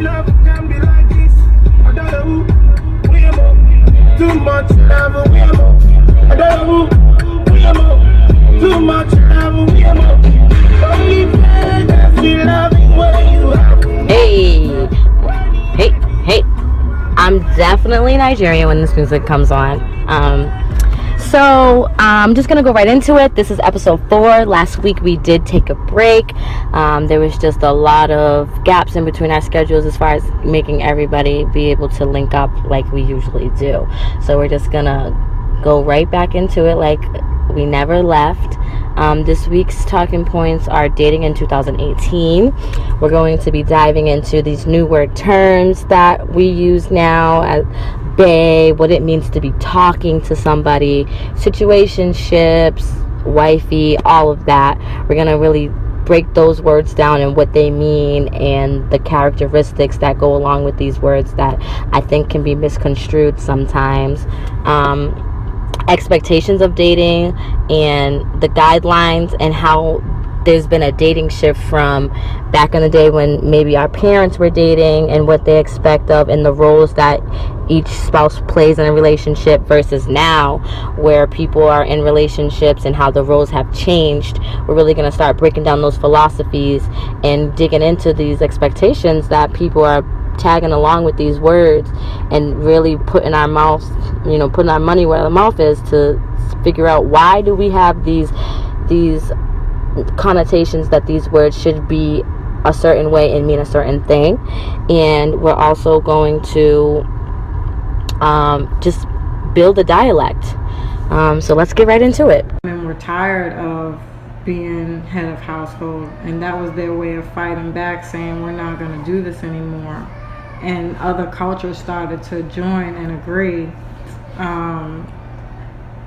love can be like this. I don't know who we am on. Too much love we am on. I don't know who we am on. Too much love we am on. Only friends that feel loving when you have. Hey, I'm definitely Nigerian when this music comes on. So I'm just gonna go right into it. This is episode 4. Last week we did take a break. There was just a lot of gaps in between our schedules as far as making everybody be able to link up like we usually do. So we're just gonna go right back into it like we never left. This week's talking points are dating in 2018. We're going to be diving into these new word terms that we use now as bae, what it means to be talking to somebody, situationships, wifey, all of that. We're going to really break those words down and what they mean and the characteristics that go along with these words that I think can be misconstrued sometimes. Expectations of dating and the guidelines and how there's been a dating shift from back in the day when maybe our parents were dating and what they expect of and the roles that each spouse plays in a relationship versus now where people are in relationships and how the roles have changed. We're really going to start breaking down those philosophies and digging into these expectations that people are tagging along with these words and really putting our mouth, putting our money where the mouth is to figure out why do we have these connotations that these words should be a certain way and mean a certain thing. And we're also going to just build a dialect. So let's get right into it. And we're tired of being head of household, and that was their way of fighting back, saying we're not going to do this anymore. And other cultures started to join and agree,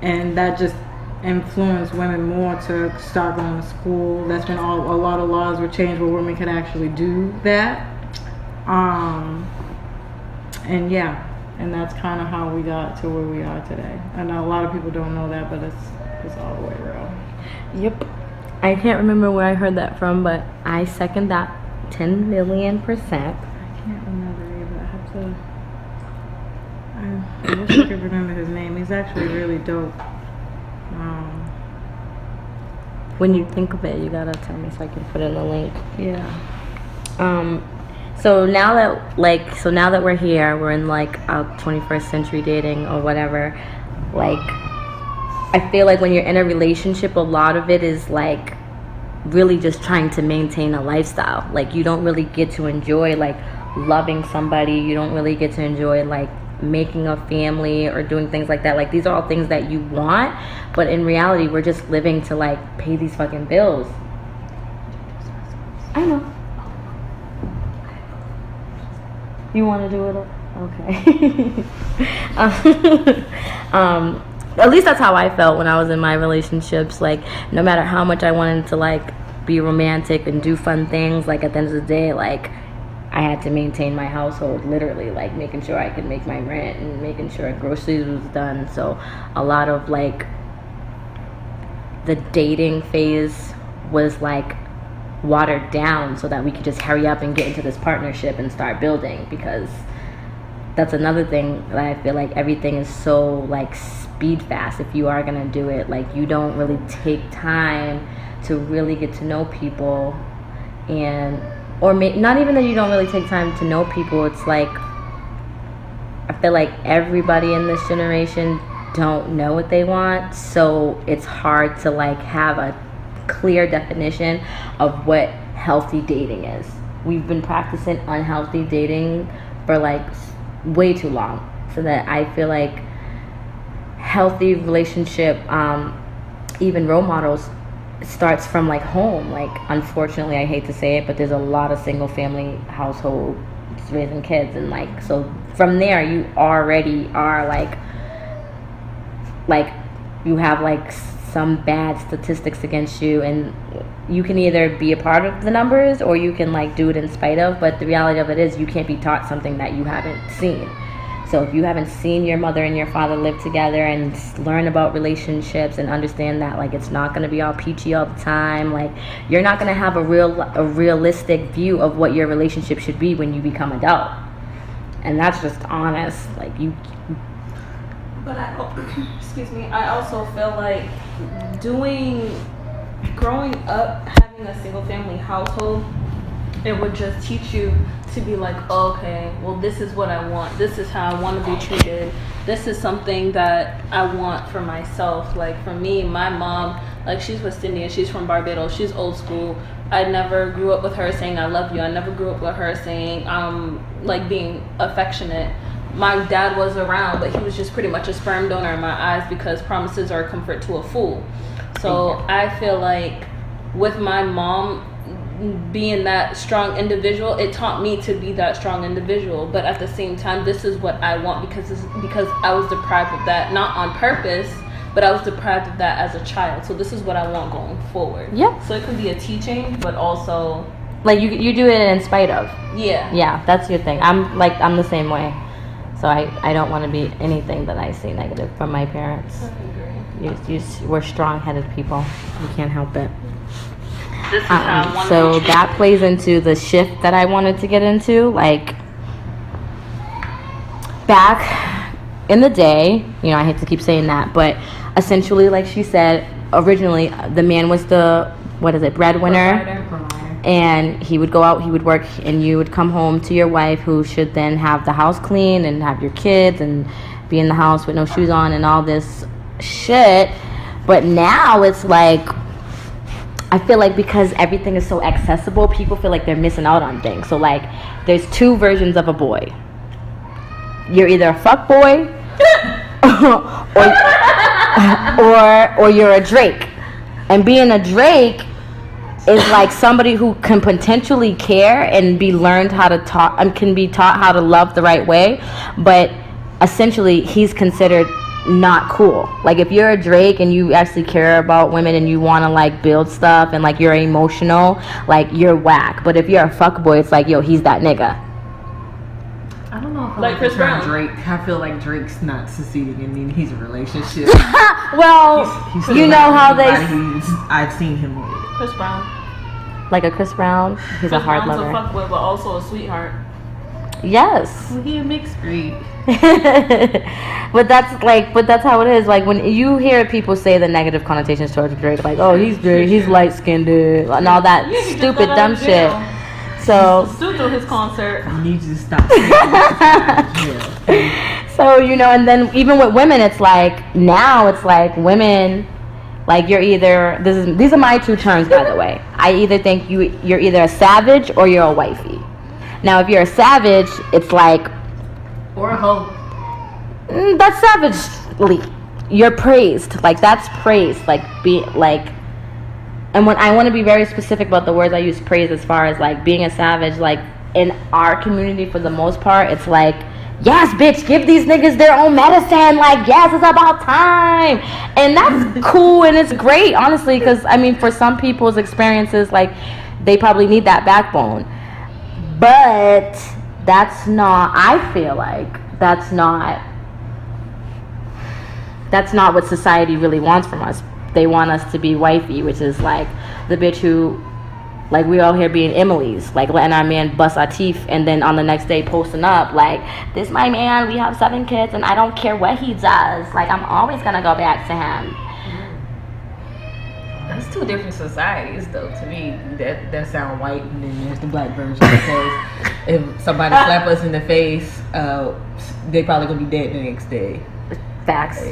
and that just influenced women more to start going to school. That's when a lot of laws were changed where women could actually do that. And that's kind of how we got to where we are today. I know a lot of people don't know that, but it's all the way real. Yep. I can't remember where I heard that from, but I second that 10 million %. I can't remember either. I wish I could remember his name. He's actually really dope. When you think of it, you gotta tell me so I can put in the link. Yeah. So now that we're here, we're in like a 21st century dating or whatever. Like, I feel like when you're in a relationship, a lot of it is like really just trying to maintain a lifestyle. Like, you don't really get to enjoy like loving somebody. You don't really get to enjoy like making a family or doing things like that. Like, these are all things that you want, but in reality we're just living to like pay these fucking bills. I know. You want to do it? Okay. At least that's how I felt when I was in my relationships. Like, no matter how much I wanted to like be romantic and do fun things, like at the end of the day, like I had to maintain my household, literally, like making sure I could make my rent and making sure groceries was done. So a lot of like the dating phase was like watered down so that we could just hurry up and get into this partnership and start building, because that's another thing that I feel like everything is so like speed fast. If you are gonna do it, like, you don't really take time to really get to know people, and not even that you don't really take time to know people, it's like I feel like everybody in this generation don't know what they want, so it's hard to like have a clear definition of what healthy dating is. We've been practicing unhealthy dating for like way too long, so that I feel like healthy relationship, even role models, starts from like home. Like, unfortunately, I hate to say it, but there's a lot of single family households raising kids, and like, so from there you already are like you have like some bad statistics against you, and you can either be a part of the numbers or you can like do it in spite of, but the reality of it is you can't be taught something that you haven't seen. So if you haven't seen your mother and your father live together and learn about relationships and understand that like it's not going to be all peachy all the time, like you're not going to have a realistic view of what your relationship should be when you become adult. And that's just honest. Like you. But excuse me, I also feel like growing up, having a single family household, it would just teach you to be like, okay, well, this is what I want. This is how I want to be treated. This is something that I want for myself. Like for me, my mom, like she's West Indian, she's from Barbados, she's old school. I never grew up with her saying I love you. I never grew up with her saying like being affectionate. My dad was around, but he was just pretty much a sperm donor in my eyes because promises are a comfort to a fool. So I feel like with my mom being that strong individual, it taught me to be that strong individual. But at the same time, this is what I want because I was deprived of that, not on purpose, but I was deprived of that as a child. So this is what I want going forward. Yep. So it could be a teaching, but also like you do it in spite of. Yeah, that's your thing. I'm the same way. So I don't want to be anything that I see negative from my parents. I agree. We're strong-headed people. You can't help it. This is how I want So to be that plays into the shift that I wanted to get into. Like back in the day, I hate to keep saying that, but essentially, like she said, originally the man was the breadwinner. And he would go out, he would work, and you would come home to your wife, who should then have the house clean and have your kids and be in the house with no shoes on and all this shit. But now it's like, I feel like because everything is so accessible, people feel like they're missing out on things. So like, there's two versions of a boy. You're either a fuck boy or you're a Drake. And being a Drake is like somebody who can potentially care and be learned how to talk and can be taught how to love the right way, but essentially he's considered not cool. Like if you're a Drake and you actually care about women and you want to like build stuff and like you're emotional, like you're whack. But if you're a fuckboy, it's like, yo, he's that nigga. I don't know if I Like Chris Brown. Drake. I feel like Drake's not succeeding. I mean, he's a relationship. Well, he's you know how I've seen him with. Chris Brown. like a Chris Brown, he's a hard Brown's lover. a fuckboy, but also a sweetheart. Yes. Well, he a mixed breed. but that's how it is. Like when you hear people say the negative connotations towards Drake, like, oh, he's Drake, he's light skinned and all that stupid dumb shit. So Stu through his concert. You need to stop saying that. So, and then even with women, it's like, now it's like women, like you're either, these are my two terms, by the way. I either think you're either a savage or you're a wifey. Now, if you're a savage, it's like, Or a hoe. That's savagely. You're praised. Like, that's praised. Like, and when I want to be very specific about the words I use, praise, as far as like being a savage, like in our community for the most part, it's like, yes, bitch, give these niggas their own medicine. Like, yes, it's about time. And that's cool and it's great, honestly, because I mean, for some people's experiences, like they probably need that backbone. But that's not, I feel like that's not what society really wants from us. They want us to be wifey, which is like the bitch who, like, we all here being Emily's, like letting our man bust our teeth and then on the next day posting up like, this my man, we have 7 kids and I don't care what he does, like I'm always gonna go back to him. That's two different societies, though. To me, that sound white, and then there's the black version. Because if somebody slap us in the face, they probably gonna be dead the next day. Facts.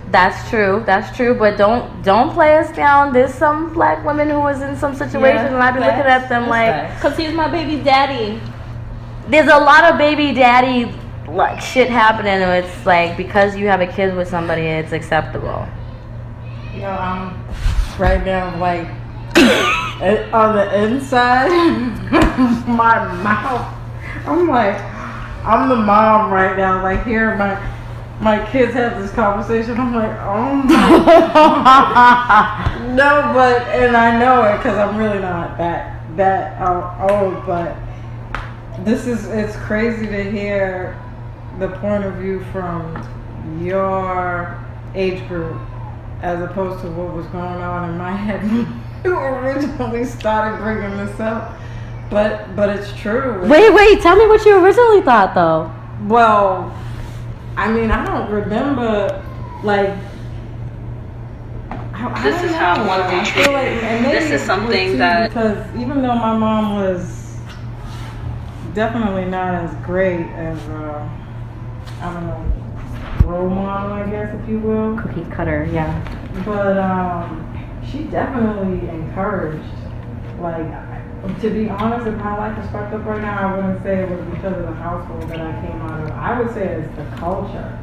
That's true, but don't play us down. There's some black women who was in some situation and I've been looking at them like, because he's my baby daddy. There's a lot of baby daddy like shit happening, and it's like, because you have a kid with somebody, it's acceptable. Right now, like on the inside, my mouth, I'm like, I'm the mom right now. Like, hearing my kids have this conversation, I'm like, oh my. No, but, and I know it because I'm really not that old, but it's crazy to hear the point of view from your age group as opposed to what was going on in my head when you originally started bringing this up. But it's true. Wait, tell me what you originally thought though. Well, I mean, I don't remember, like, This is how I want to be treated. This is something that... Because even though my mom was definitely not as great as, I don't know, role model, I guess, if you will. Cookie cutter, yeah. But she definitely encouraged, like, to be honest, if my life is fucked up right now, I wouldn't say it was because of the household that I came out of. I would say it's the culture.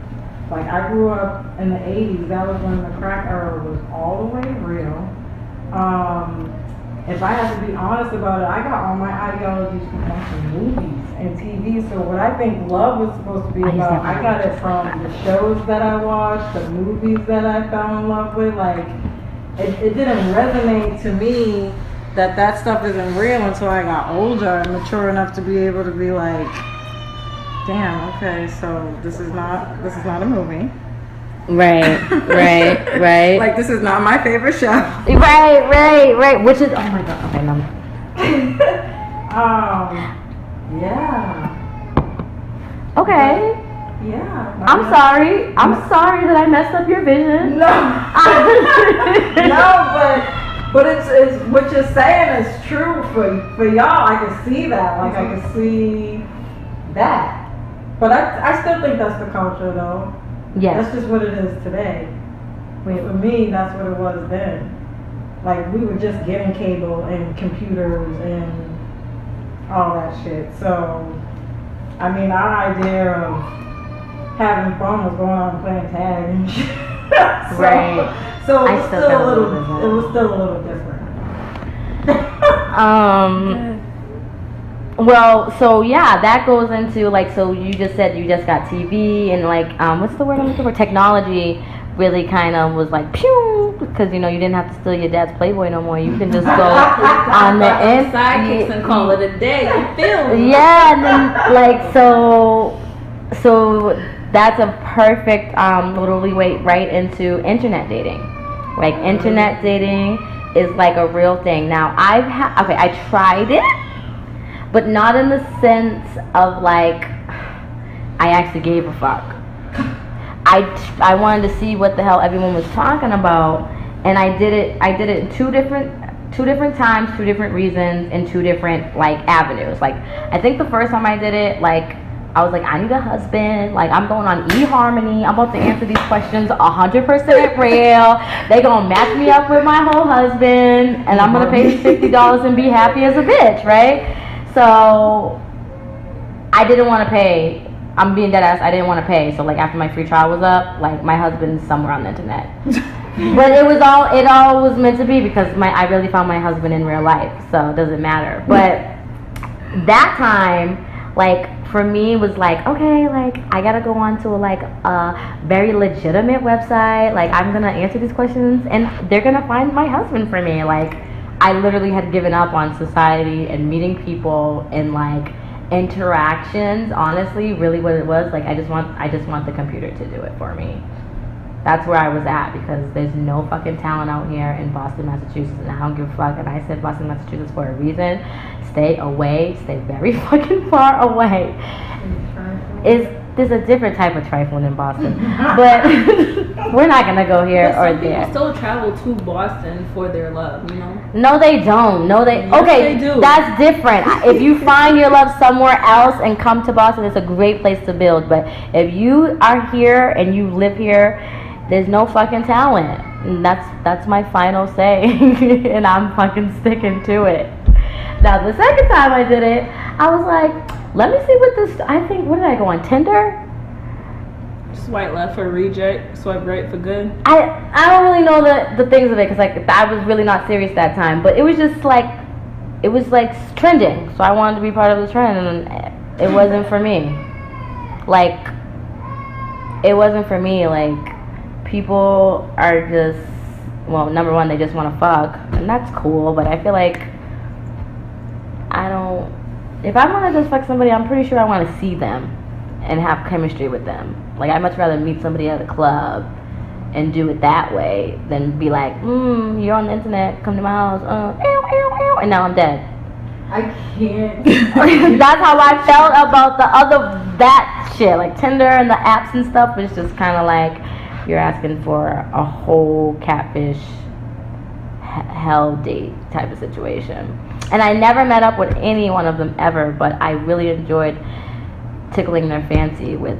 Like, I grew up in the 80s. That was when the crack era was all the way real. If I had to be honest about it, I got all my ideologies from watching movies and TV. So what I think love was supposed to be about, I got it from the shows that I watched, the movies that I fell in love with. Like, it didn't resonate to me that stuff isn't real until I got older and mature enough to be able to be like, damn, okay, so this is not a movie. Right. Like, this is not my favorite show. Right. Which is, oh my god, okay, no. Yeah. Okay. Yeah. I'm sorry that I messed up your vision. No. But it's what you're saying is true for y'all. I can see that. Like, I can see that. But I still think that's the culture, though. Yes. That's just what it is today. I mean, for me, that's what it was then. Like, we were just getting cable and computers and all that shit. So, I mean, our idea of having fun was going out and playing tag and shit. Right. So it I was still still feel a a little. little bit. It was still a little different. Well, so yeah, that goes into like, so you just said you just got TV and like, what's the word I'm looking for? Technology really kind of was like, pew, because you know you didn't have to steal your dad's Playboy no more. You can just go on the Sidekicks and call it a day. You feel me? Yeah, and then like so that's a perfect little leeway right into internet dating. Like internet dating is like a real thing. Now I tried it, but not in the sense of like I actually gave a fuck. I wanted to see what the hell everyone was talking about, and I did it in two different times, two different reasons, in two different like avenues. Like I think the first time I did it, like I was like, I need a husband. Like, I'm going on eHarmony. I'm about to answer these questions 100% real. They gonna match me up with my whole husband, and I'm gonna pay $50 and be happy as a bitch, right? So, I didn't want to pay. I'm being dead ass. I didn't want to pay. So, like, after my free trial was up, like, my husband's somewhere on the internet. But it all was meant to be because I really found my husband in real life. So, it doesn't matter. But that time, like, for me was like, okay, like I gotta go on to like a very legitimate website. Like I'm gonna answer these questions and they're gonna find my husband for me. Like I literally had given up on society and meeting people and like interactions. Honestly, really what it was, like I just want the computer to do it for me. That's where I was at because there's no fucking talent out here in Boston, Massachusetts, and I don't give a fuck. And I said Boston, Massachusetts for a reason. Stay away. Stay very fucking far away. There's a different type of trifling in Boston, but we're not gonna go here or there. People still travel to Boston for their love, you know? No, they don't. No, they. Yes, Okay, they do. that's different. If you find your love somewhere else and come to Boston, it's a great place to build. But if you are here and you live here, there's no fucking talent. And that's my final say, and I'm fucking sticking to it. Now, the second time I did it, I was like, let me see what what did I go on, Tinder? Swipe left for reject, swipe right for good. I don't really know the things of it, because like, I was really not serious that time, but it was just like, it was like trending, so I wanted to be part of the trend, and it wasn't for me. Like, it wasn't for me, like, people are just, well, number one, they just want to fuck, and that's cool, but I feel like, if I want to just fuck somebody, I'm pretty sure I want to see them. and have chemistry with them. Like, I'd much rather meet somebody at a club and do it that way than be like, you're on the internet, come to my house, and now I'm dead. I can't. That's how I felt about that shit. Like Tinder and the apps and stuff is just kind of like you're asking for a whole catfish hell date type of situation. And I never met up with any one of them ever, but I really enjoyed tickling their fancy with,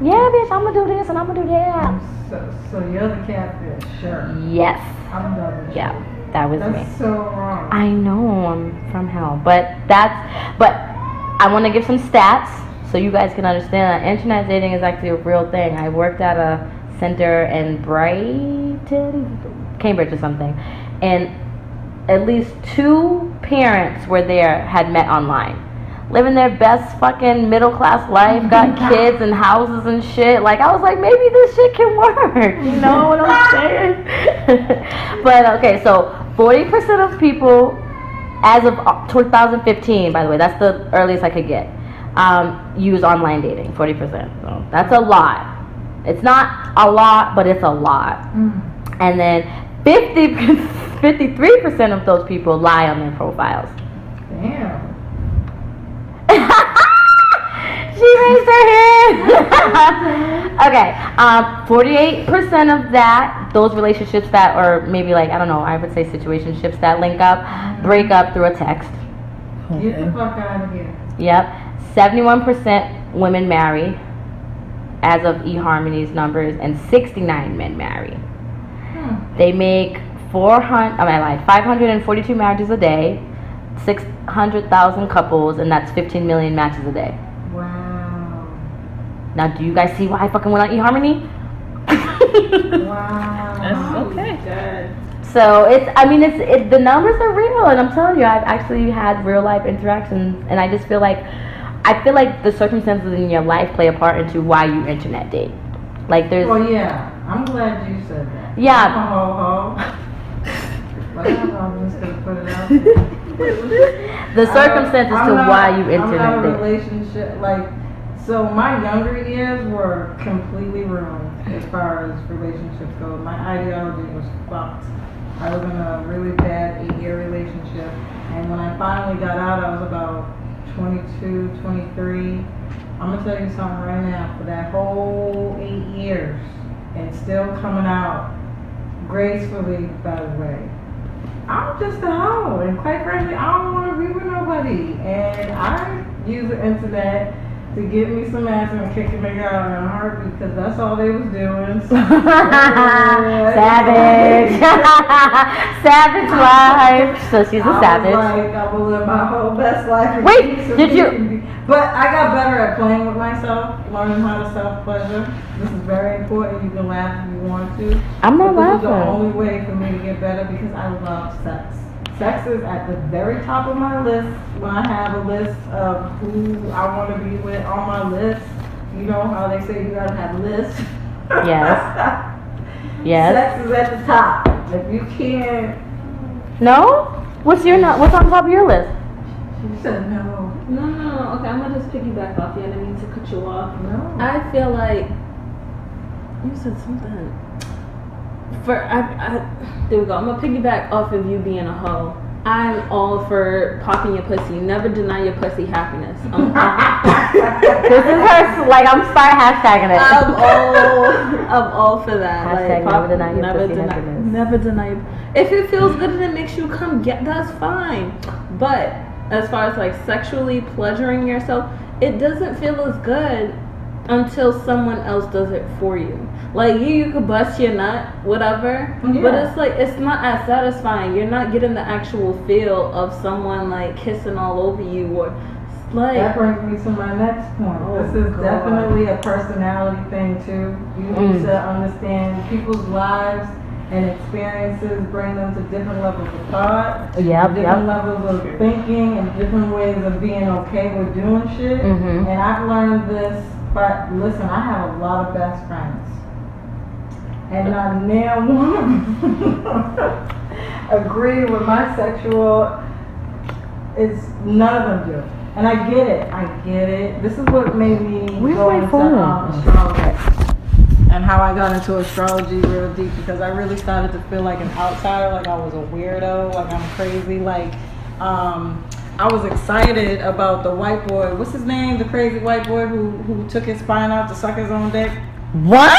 yeah, bitch, I'm gonna do this and I'm gonna do that. So you're the catfish, sure. Yes. I'm double. Yeah, that was me. That's so wrong. I know, I'm from hell, but I want to give some stats so you guys can understand that internet dating is actually a real thing. I worked at a center in Brighton, Cambridge or something, and at least 2 parents were there had met online, living their best fucking middle class life, got kids and houses and shit. Like, I was like, maybe this shit can work, you know what I'm saying? But okay, so 40% of people, as of 2015, by the way, that's the earliest I could get, use online dating. 40%. So that's a lot. It's not a lot, but it's a lot. And then 53% of those people lie on their profiles. Damn. She raised her hand. Okay, 48% of those relationships that are maybe like, I don't know, I would say situationships that link up, break up through a text. Get the fuck out of here. Yep. 71% women marry, as of eHarmony's numbers, and 69 men marry. They make 542 marriages a day, 600,000 couples, and that's 15 million matches a day. Wow. Now, do you guys see why I fucking went on eHarmony? Wow. That's okay. So the numbers are real, and I'm telling you, I've actually had real life interactions, and I just feel like the circumstances in your life play a part into why you internet date. Like there's. Well, yeah, I'm glad you said that. Yeah. Ho. Whatever, I'm just gonna put it out there. The circumstances to why you internet I'm not a date. relationship, so my younger years were completely ruined as far as relationships go. My ideology was fucked. I was in a really bad 8-year relationship, and when I finally got out, I was about 22, 23. I'm gonna tell you something right now. For that whole 8 years, and still coming out gracefully, by the way, I'm just a hoe, and quite frankly, I don't want to be with nobody. And I use the internet to get me some ass and kick a nigga out in a heartbeat, because that's all they was doing. Savage. Savage life. So she's a savage. I was like, I will live my whole best life. Wait, did you? But I got better at playing with myself, learning how to self-pleasure. This is very important. You can laugh if you want to. I'm not This is the laughing. only way for me to get better, because I love sex. Sex is at the very top of my list. When I have a list of who I want to be with on my list, you know how they say you gotta have lists? Yes. Yes. Sex is at the top. If you can't, No? What's on top of your list? she said no. No. Okay, I'm gonna just piggyback off you. I didn't mean to cut you off. No. I feel like you said something. There we go. I'm gonna piggyback off of you being a hoe. I'm all for popping your pussy. Never deny your pussy happiness. This is her, I'm hashtagging it. I'm all for that. Hashtag never deny your pussy happiness. Never deny. If it feels good and it makes you come, that's fine. But as far as sexually pleasuring yourself, it doesn't feel as good until someone else does it for you. You could bust your nut, whatever, but it's not as satisfying. You're not getting the actual feel of someone kissing all over you, or that brings me to my next point. This is definitely a personality thing too. You need to understand people's lives and experiences bring them to different levels of thought, different levels of thinking, and different ways of being okay with doing shit. And I've learned this. But listen, I have a lot of best friends, and not near one of them agree with my sexual. None of them do. And I get it. This is what made me Where's go my into phone? astrology. And how I got into astrology real deep, because I really started to feel like an outsider, like I was a weirdo, like I'm crazy, like I was excited about the white boy. What's his name? The crazy white boy who took his spine out to suck his own dick. What?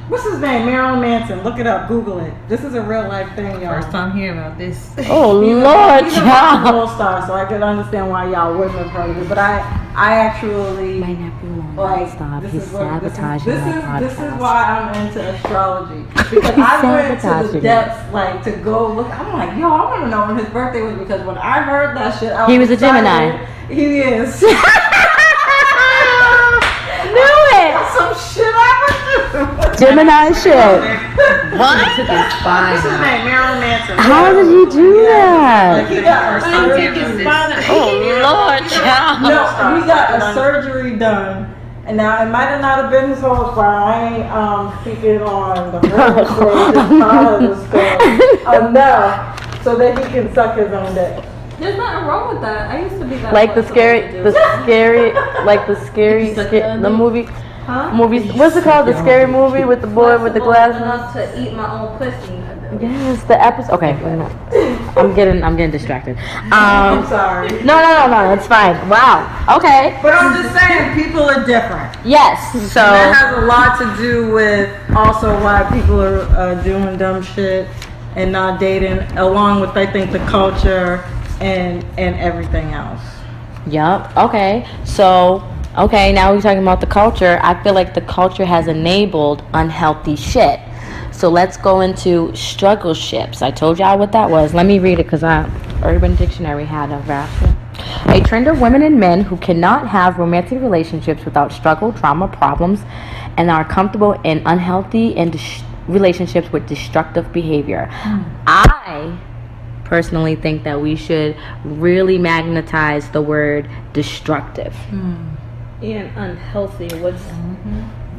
What's his name? Marilyn Manson. Look it up. Google it. This is a real life thing, y'all. First time hearing about this. Oh He's Lord, he's a rock and roll star, so I could understand why y'all wouldn't have heard of it. But I actually My nephew won't like stop. this He's is what sabotaging this my is podcast. why I'm into astrology, because I went to sabotaging the it. depths, like to go look. I'm like, yo, I want to know when his birthday was, because when I heard that shit, I He was a excited. Gemini. He is. Knew it. Some shit I was Gemini shit. Took his spine What's his out. name? Marilyn Manson. How did he do Like that? he got a surgery. Oh Lord, child. No, he got a surgery done. And now it might have not have been his whole spine. I ain't speaking on the whole story, just part of the story enough so that he can suck his own dick. There's nothing wrong with that. I used to be that. Like the flexible scary, to do. the movie. Huh? Movies. What's it called? The scary movie with the boy with the Flexible glasses. enough to eat my own pussy. Yes, the episode. Okay, wait a minute. I'm getting distracted. I'm sorry. No, it's fine. Wow. Okay. But I'm just saying, people are different. Yes. So That has a lot to do with also why people are doing dumb shit and not dating, along with, I think, the culture and everything else. Yup. Okay. So, okay, now we're talking about the culture. I feel like the culture has enabled unhealthy shit. So let's go into struggleships. I told y'all what that was. Let me read it because Urban Dictionary had a version. A trend of women and men who cannot have romantic relationships without struggle, trauma, problems, and are comfortable in unhealthy and relationships with destructive behavior. I personally think that we should really magnetize the word destructive. And unhealthy. What's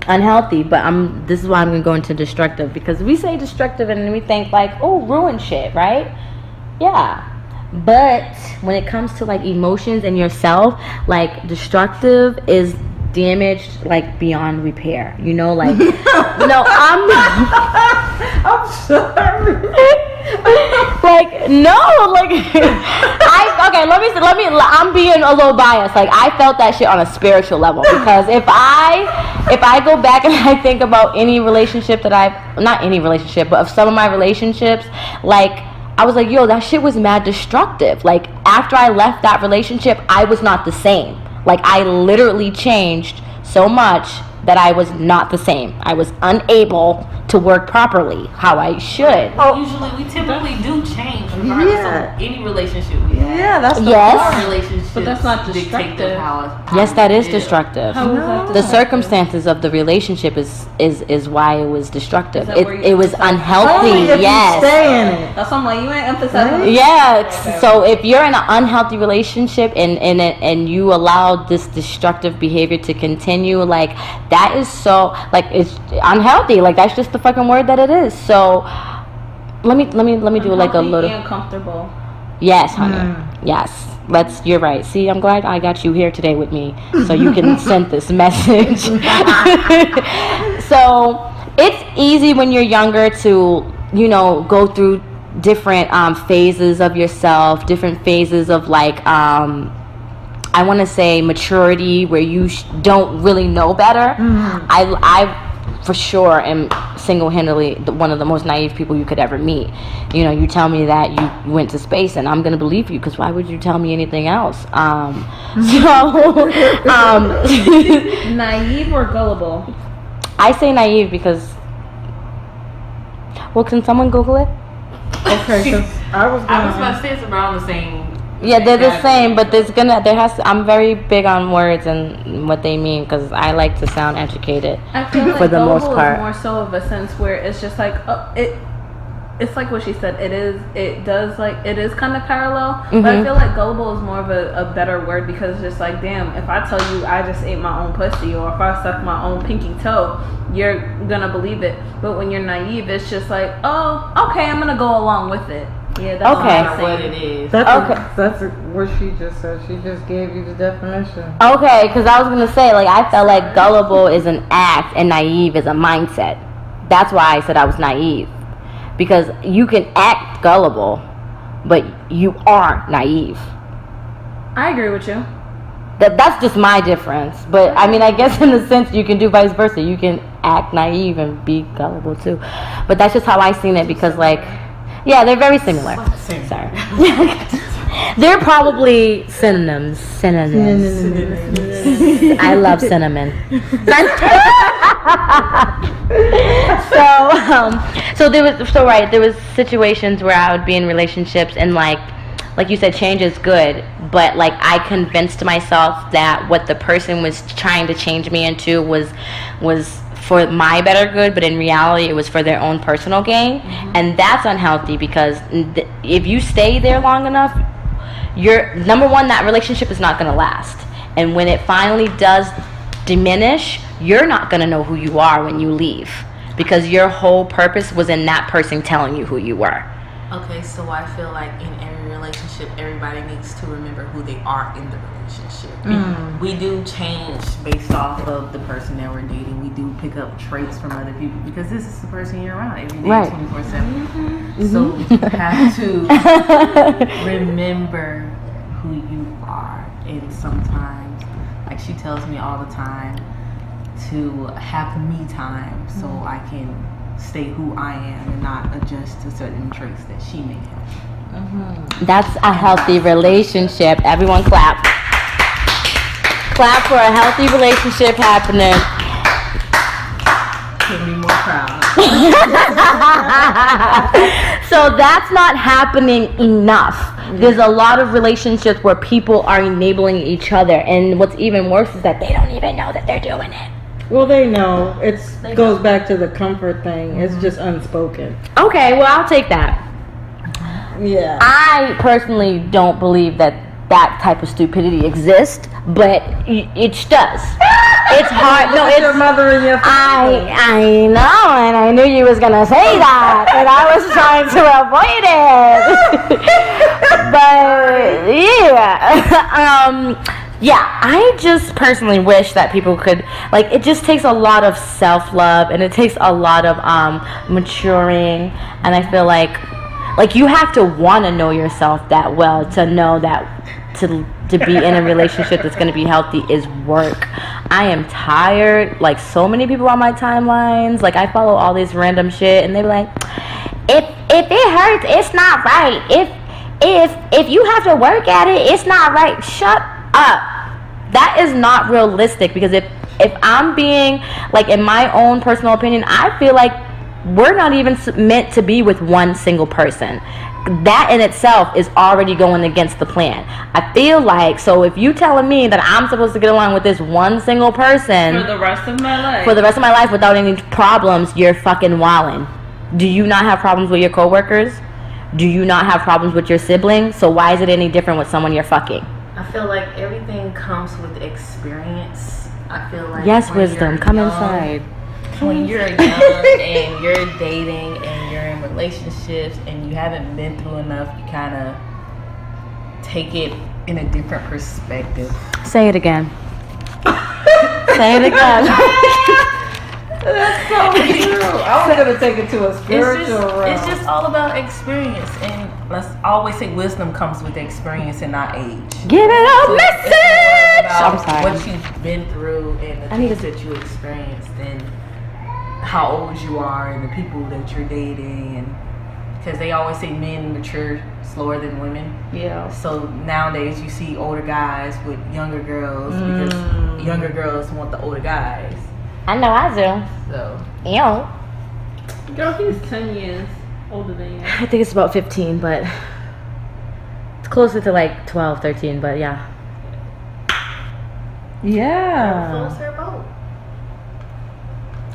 Unhealthy, but this is why I'm gonna go into destructive, because we say destructive and we think like, oh, ruin shit, right? Yeah. But when it comes to like emotions and yourself, like destructive is damaged like beyond repair. You know, like I'm sorry. like no, like I'm being a little biased. Like I felt that shit on a spiritual level, because if I go back and I think about any relationship that not any relationship, but of some of my relationships, like I was like, yo, that shit was mad destructive. Like after I left that relationship, I was not the same. Like I literally changed so much that I was not the same. I was unable to work properly how I should. Usually, we typically do change regardless of any relationship we have. Yeah, that's the Yes. Our relationships But that's not dictate destructive. how Yes, that is we feel. destructive. How is that The destructive? circumstances of the relationship is why it was destructive. Is that where you It was emphasize- unhealthy. Only if Yes. you stay in it. That's why I'm like, you ain't emphasizing. Right? Yeah. So if you're in an unhealthy relationship and you allow this destructive behavior to continue, like that is so like it's unhealthy. Like that's just the fucking word that it is. So let me do like a Unhealthy little. and comfortable. Yes, honey. Yes. You're right. See, I'm glad I got you here today with me so you can send this message. So it's easy when you're younger to, go through different phases of yourself, different phases of like, I want to say maturity, where you don't really know better. I for sure am single-handedly one of the most naive people you could ever meet. You tell me that you went to space and I'm gonna believe you, because why would you tell me anything else? Naive or gullible? I say naive because, well, can someone Google it? Okay, 'cause I was I was gonna. about to say it's around the same. Yeah, they're the same, but I'm very big on words and what they mean, because I like to sound educated. I feel like For the most gullible part. is more so of a sense where it's just like it's like what she said. It is kind of parallel, but I feel like gullible is more of a better word, because it's just like, damn, if I tell you I just ate my own pussy, or if I suck my own pinky toe, you're gonna believe it. But when you're naive, it's just like, oh, okay, I'm gonna go along with it. Yeah, that's Okay. what I'm What saying. it is. That's what she just said. She just gave you the definition. Okay, because I was gonna say, like, I felt like gullible is an act and naive is a mindset. That's why I said I was naive, because you can act gullible, but you are naive. I agree with you. That's just my difference. But I mean, I guess in the sense you can do vice versa. You can act naive and be gullible too. But that's just how I seen it, because like, yeah, they're very similar. Sorry. They're probably synonyms. I love cinnamon. There was situations where I would be in relationships and like you said, change is good, but like I convinced myself that what the person was trying to change me into was for my better good, but in reality it was for their own personal gain. And that's unhealthy, because if you stay there long enough, you're number one, that relationship is not going to last, and when it finally does diminish, you're not going to know who you are when you leave, because your whole purpose was in that person telling you who you were. Okay, so I feel like in every relationship, everybody needs to remember who they are in the relationship. We do change based off of the person that we're dating. We do pick up traits from other people, because this is the person you're around every day, Right. 24/7. So you have to remember who you are. And sometimes, like she tells me all the time, to have me time so I can stay who I am and not adjust to certain traits that she may have. That's a healthy relationship. Everyone clap. Clap for a healthy relationship happening. Can be more proud. So that's not happening enough. There's a lot of relationships where people are enabling each other, and what's even worse is that they don't even know that they're doing it. Well, they know. Goes back to the comfort thing. It's just unspoken. Okay, well, I'll take that. Yeah. I personally don't believe that type of stupidity exists, but it does. It's hard. No, Your it's. mother and your father. I know, and I knew you was gonna say that, and I was trying to avoid it. But yeah, I just personally wish that people could, like, it just takes a lot of self-love, and it takes a lot of maturing, and I feel like you have to want to know yourself that well to know that to be in a relationship that's going to be healthy is work. I am tired. Like, so many people on my timelines, like, I follow all this random shit, and they're like, if it hurts, it's not right. If you have to work at it, it's not right. Shut up. That is not realistic, because if I'm being, like, in my own personal opinion, I feel like we're not even meant to be with one single person. That in itself is already going against the plan. I feel like, so if you telling me that I'm supposed to get along with this one single person For the rest of my life. for the rest of my life without any problems, you're fucking wildin'. Do you not have problems with your coworkers? Do you not have problems with your siblings? So why is it any different with someone you're fucking? I feel like everything comes with experience. I feel like Yes, when wisdom, you're come young- inside. When you're young and you're dating and you're in relationships and you haven't been through enough, you kind of take it in a different perspective. Say it again. Say it again. That's so true. I was gonna take it to a spiritual realm. It's just all about experience, and let's always say wisdom comes with experience and not age. Give it a So message. it's more I'm about sorry. what you've been through and the I need things that you experienced and how old you are and the people that you're dating, and because they always say men mature slower than women. Yeah. So nowadays you see older guys with younger girls because younger girls want the older guys. I know I do. So Ew. Girl, he's 10 years older than you. I think it's about 15, but it's closer to like 12, 13, but yeah. Yeah. floats her boat.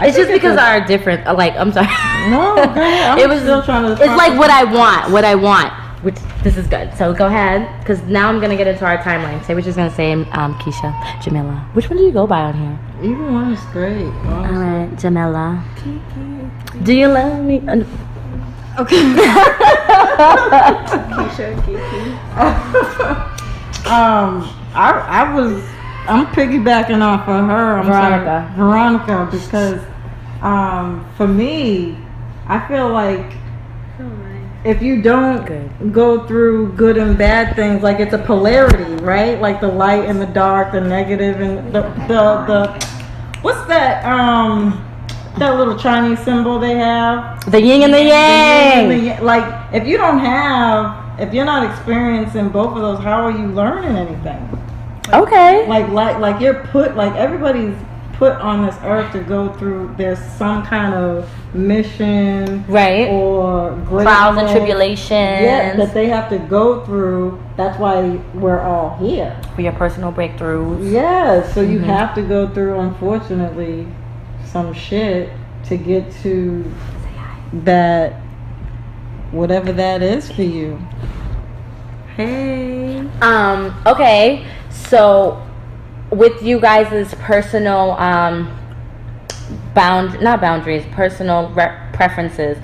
It's just because our different, like, I'm sorry. No, go ahead. I'm It was still trying to. It's like what I want, which this is good. So go ahead, because now I'm gonna get into our timeline. Say what you're gonna say, Keisha, Jamila. Which one do you go by on here? Either one is great. All right, Jamila. Do you love me? Okay. Keisha, Kiki. I'm piggybacking off of her. Veronica, because for me, I feel like if you don't go through good and bad things, like it's a polarity, right? Like the light and the dark, the negative and the what's that that little Chinese symbol they have? The yin and the yang. The yin and the yang. Like if you're not experiencing both of those, how are you learning anything? Okay. Like you're put, like everybody's put on this earth to go through. There's some kind of mission, Right. or Trials and greatness, tribulations. yeah, that they have to go through. That's why we're all here. For your personal breakthroughs. Yeah, so you have to go through, unfortunately, some shit to get to that, whatever that is for you. Hey. Okay. So, with you guys' personal personal preferences,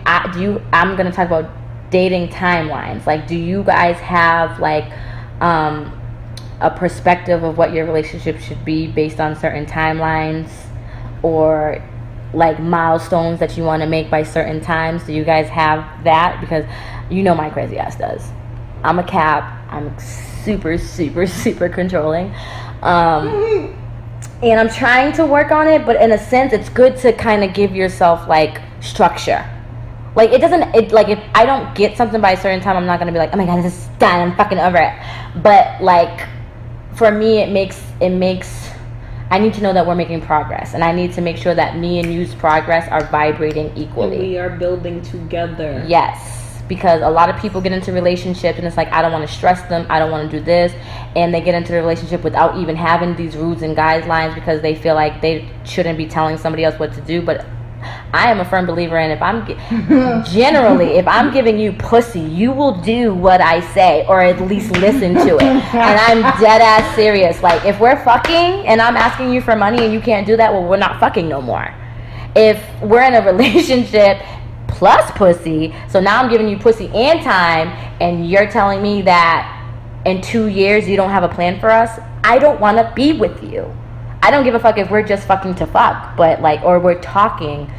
I'm gonna talk about dating timelines. Like, do you guys have like a perspective of what your relationship should be based on certain timelines, or like milestones that you want to make by certain times? Do you guys have that? Because you know my crazy ass does. I'm a Cap. I'm super, super, super controlling. And I'm trying to work on it, but in a sense, it's good to kind of give yourself like structure. Like if I don't get something by a certain time, I'm not gonna be like, oh my god, this is done, I'm fucking over it. But like for me, it makes I need to know that we're making progress, and I need to make sure that me and you's progress are vibrating equally. We are building together. Yes. Because a lot of people get into relationships and it's like, I don't want to stress them, I don't want to do this, and they get into the relationship without even having these rules and guidelines because they feel like they shouldn't be telling somebody else what to do. But I am a firm believer in if I'm giving you pussy, you will do what I say, or at least listen to it. And I'm dead ass serious. Like if we're fucking and I'm asking you for money and you can't do that, well, we're not fucking no more. If we're in a relationship plus pussy, so now I'm giving you pussy and time, and you're telling me that in 2 years you don't have a plan for us, I don't want to be with you. I don't give a fuck if we're just fucking to fuck, but like, or we're talking,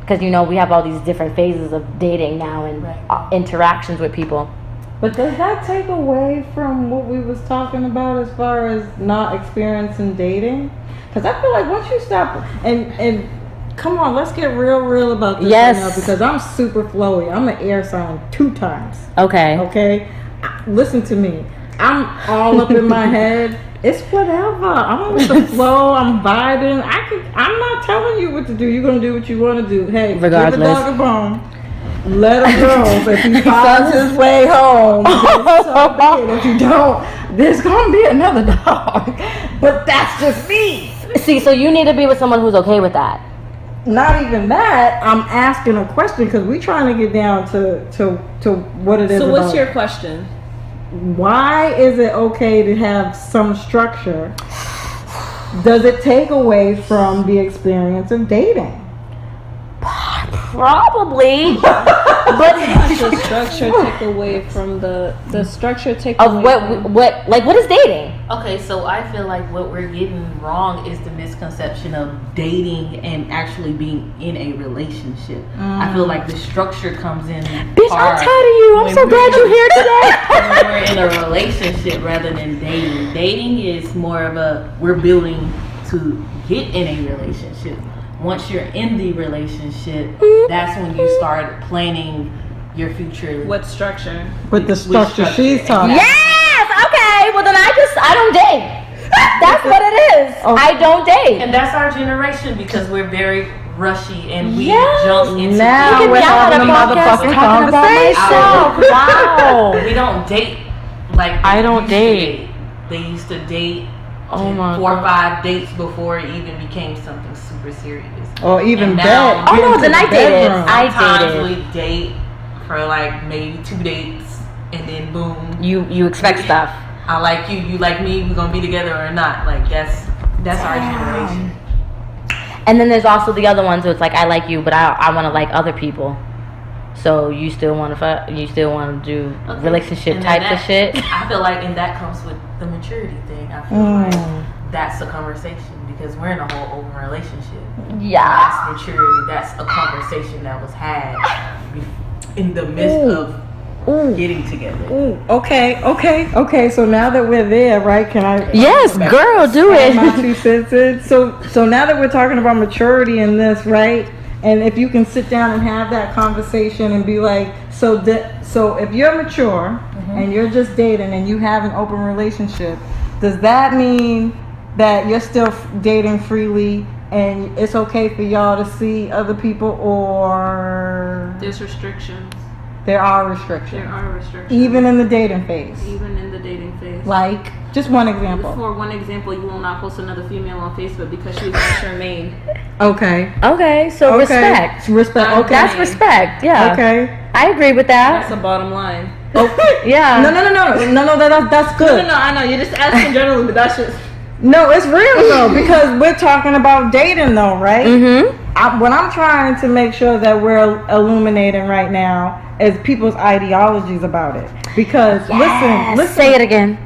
because we have all these different phases of dating now and interactions with people. But does that take away from what we was talking about as far as not experiencing dating? Because I feel like once you stop and come on, let's get real about this right now, because I'm super flowy. I'm an air sign 2 times. Okay? Listen to me. I'm all up in my head. It's whatever. I'm with the flow. I'm vibing. I'm not telling you what to do. You're going to do what you want to do. Hey, regardless. Give a dog a bone. Let him go. If he finds his way home, so be it. If you don't, there's going to be another dog. But that's just me. See, so you need to be with someone who's okay with that. Not even that. I'm asking a question because we're trying to get down to what it is. So what's your question? Why is it okay to have some structure? Does it take away from the experience of dating? Probably. But the structure take away from the structure take of away what is dating? Okay, so I feel like what we're getting wrong is the misconception of dating and actually being in a relationship. I feel like the structure comes in. Bitch, I'm tired of you. I'm so glad you're here today. When we're in a relationship rather than dating. Dating is more of we're building to get in a relationship. Once you're in the relationship, that's when you start planning your future. What structure? With the structure she's talking. Yes. Okay. Well, then I don't date. That's what it is. Okay. I don't date. And that's our generation because we're very rushy and we jump into now we're having a motherfucking conversation. Wow. We don't date like I don't date. They used to date. Oh my 4 or 5 dates before it even became something super serious. Or even now, bed. Oh no, then I dated. Sometimes we date for like maybe 2 dates and then boom. You expect stuff. I like you, you like me, we're gonna be together or not. Like that's our generation. And then there's also the other ones where it's like I like you, but I want to like other people. So you still want to you still want to do Okay. relationship And then types of shit? I feel like, and that comes with the maturity thing. I feel like that's a conversation because we're in a whole open relationship. Yeah. That's maturity. That's a conversation that was had in the midst of getting together. Ooh, okay. So now that we're there, right? Can I? Yes, girl, do add my it. 2 cents in? So now that we're talking about maturity in this, right? And if you can sit down and have that conversation and be like, so if you're mature and you're just dating and you have an open relationship, does that mean that you're still dating freely and it's okay for y'all to see other people, or There's restrictions. there are restrictions? There are restrictions. Even in the dating phase. Even in the dating phase. Like, just one example. For one example, you will not post another female on Facebook because she's not your main. Okay. Okay, so respect. Respect. Okay. That's respect. Yeah. Okay. I agree with That's that. the bottom line. Yeah. No. That's good. No, I know. You're just asking generally, but that's just. No, it's real though, because we're talking about dating though, right? Mm-hmm. What I'm trying to make sure that we're illuminating right now is people's ideologies about it. Because listen. Say it again.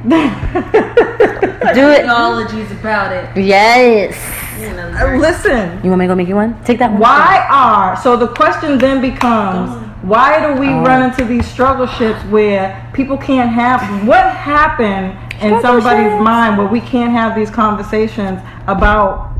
Do it. Ideologies about it. Yes. You know, Listen. You want me to go make you one? Take that one. So the question then becomes, why do we run into these struggle ships where people can't have, what happened in somebody's mind where we can't have these conversations about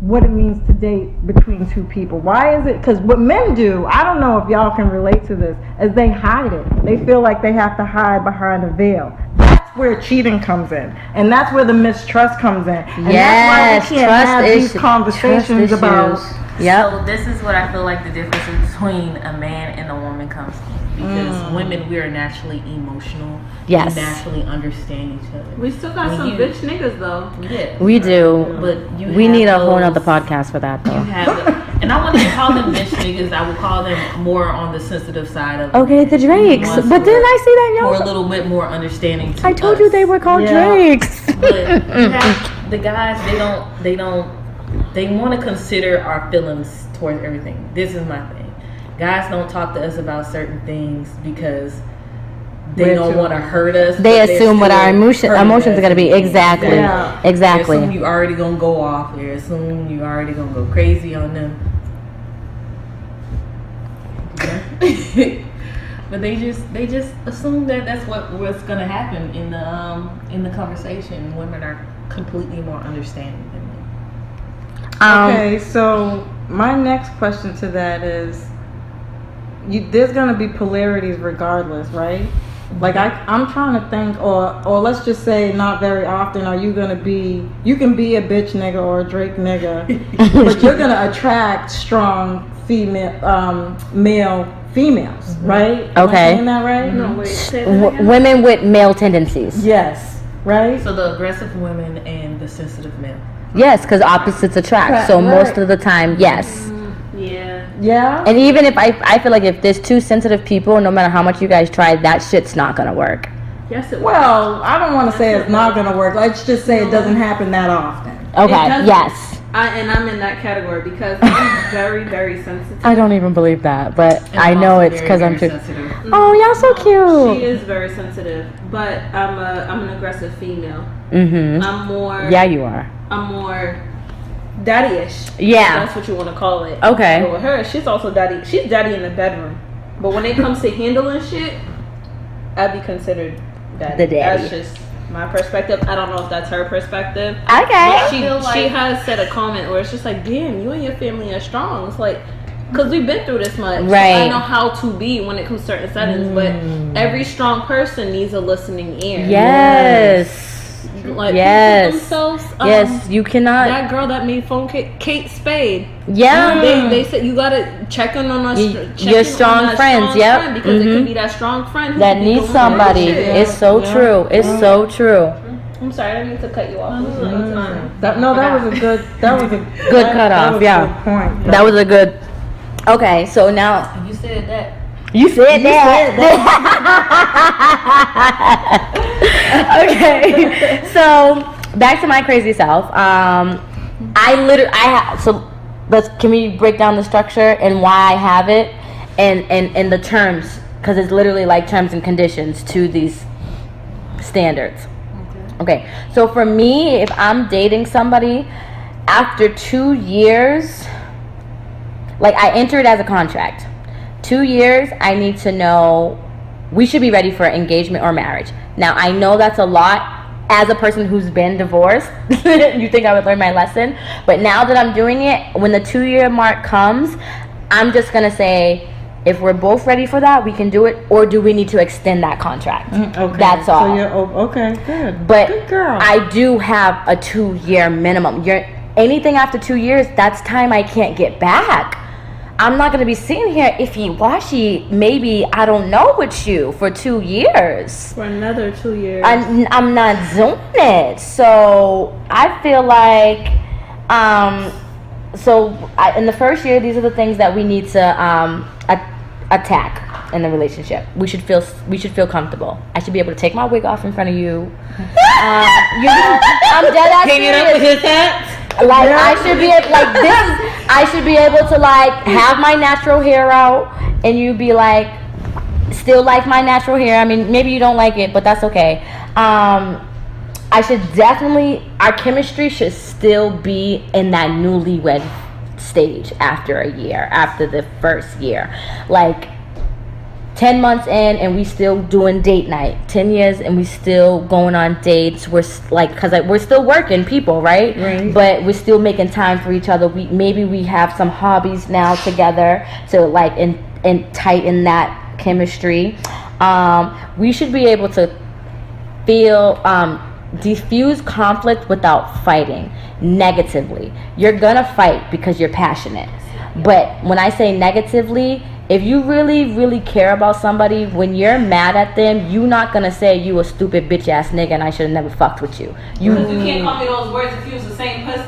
what it means to date between two people? Why is it? Because what men do, I don't know if y'all can relate to this, is they hide it. They feel like they have to hide behind a veil. That's where cheating comes in, and that's where the mistrust comes in, and Yes, that's why we can't trust have these issues. conversations Trust about. issues. Yep. So this is what I feel like the difference between a man and a woman comes in. Because women, we are naturally emotional. Yes. We naturally understand each other. we still got When some you- bitch niggas though. Yeah. We do. But you We have need a whole those- nother podcast for that You though. have, and I wouldn't call them bitch niggas. I would call them more on the sensitive side of. Okay, the Drakes. ones But who didn't are- I see that in who are a y'all? little bit more understanding. To I told you us. they were called Yeah. Drakes. But you have the guys. They want to consider our feelings towards everything. This is my thing. Guys don't talk to us about certain things because they We're don't too- want to hurt us. They but they're assume what still our emotions hurting are us. going to be. Exactly. Yeah. They assume Exactly. you already gonna go off. They assume you already gonna go crazy on them. But they just assume that that's what's gonna happen in the conversation. Women are completely more understanding than men. Okay, so my next question to that is, there's gonna be polarities regardless, right? Like I'm trying to think, or let's just say not very often are you gonna be, you can be a bitch nigga or a Drake nigga, but you're gonna attract strong male females, right? Am I Okay. saying that right? No, wait. Say that again. Women with male tendencies. Yes, right? So the aggressive women and the sensitive men. Yes, because opposites attract. So Right. most of the time, yes. Yeah. Yeah. And even if I feel like if there's two sensitive people, no matter how much you guys try, that shit's not gonna work. Yes, it was. Well, I don't want to say it's not gonna work. Let's just say it doesn't happen that often. Okay. doesn't. Yes. And I'm in that category because I'm very, very sensitive. I don't even believe that, but And I I'm know also it's very, because I'm very too. sensitive. Oh, y'all so She cute. is very sensitive, but I'm an aggressive female. Mhm. I'm more. Yeah, you are. I'm more daddy-ish. Yeah. That's what you want to call it. Okay. But with her, she's also daddy. She's daddy in the bedroom. But when it comes to handling shit, I'd be considered daddy. The daddy. That's just my perspective. I don't know if that's her perspective. Okay. She has said a comment where it's just like, damn, you and your family are strong. It's like, because we've been through this much. So Right. I know how to be when it comes to certain settings. But every strong person needs a listening ear. Yes. Like, Yes. people themselves, Yes. You cannot. that girl that made phone Kate Spade. Yeah. They said you gotta check in on us. Your strong friends, yep. Because it Mhm. could be that strong friend who That be needs doing somebody. that shit. It's so true. It's so true. I'm sorry, I didn't mean to cut you off. It's fine. That was a good. That was a Good cutoff, was a yeah. good point. That was a good. Okay, so now You said that. you said that. Okay, so back to my crazy self. So can we break down the structure and why I have it? and the terms, because it's literally like terms and conditions to these standards. Okay, so for me, if I'm dating somebody, after 2 years, like I enter it as a contract. 2 years, I need to know we should be ready for engagement or marriage. Now, I know that's a lot as a person who's been divorced. You think I would learn my lesson? But now that I'm doing it, when the 2-year mark comes, I'm just going to say, if we're both ready for that, we can do it, or do we need to extend that contract? Okay. That's all. So you're okay, good. But good girl. I do have a 2-year minimum. Anything after 2 years, that's time I can't get back. I'm not going to be sitting here iffy-washy, maybe I don't know with you for 2 years. For another 2 years. I'm not zoning it. So I feel like, in the first year, these are the things that we need to attack in the relationship. We should feel comfortable. I should be able to take my wig off in front of you. I'm dead ass serious. Like I should be like this. I should be able to like have my natural hair out, and you be like, still like my natural hair. I mean, maybe you don't like it, but that's okay. I should definitely, our chemistry should still be in that newlywed stage after a year, after the first year. Like 10 months in and we still doing date night. 10 years and we still going on dates. We're like, because we're still working people, right? But we're still making time for each other. Maybe we have some hobbies now together to like and tighten that chemistry. We should be able to feel diffuse conflict without fighting negatively. You're gonna fight because you're passionate, but when I say negatively, if you really, really care about somebody, when you're mad at them, you're not gonna say you a stupid bitch ass nigga and I should have never fucked with you. You can't call me those words if you was the same pussy.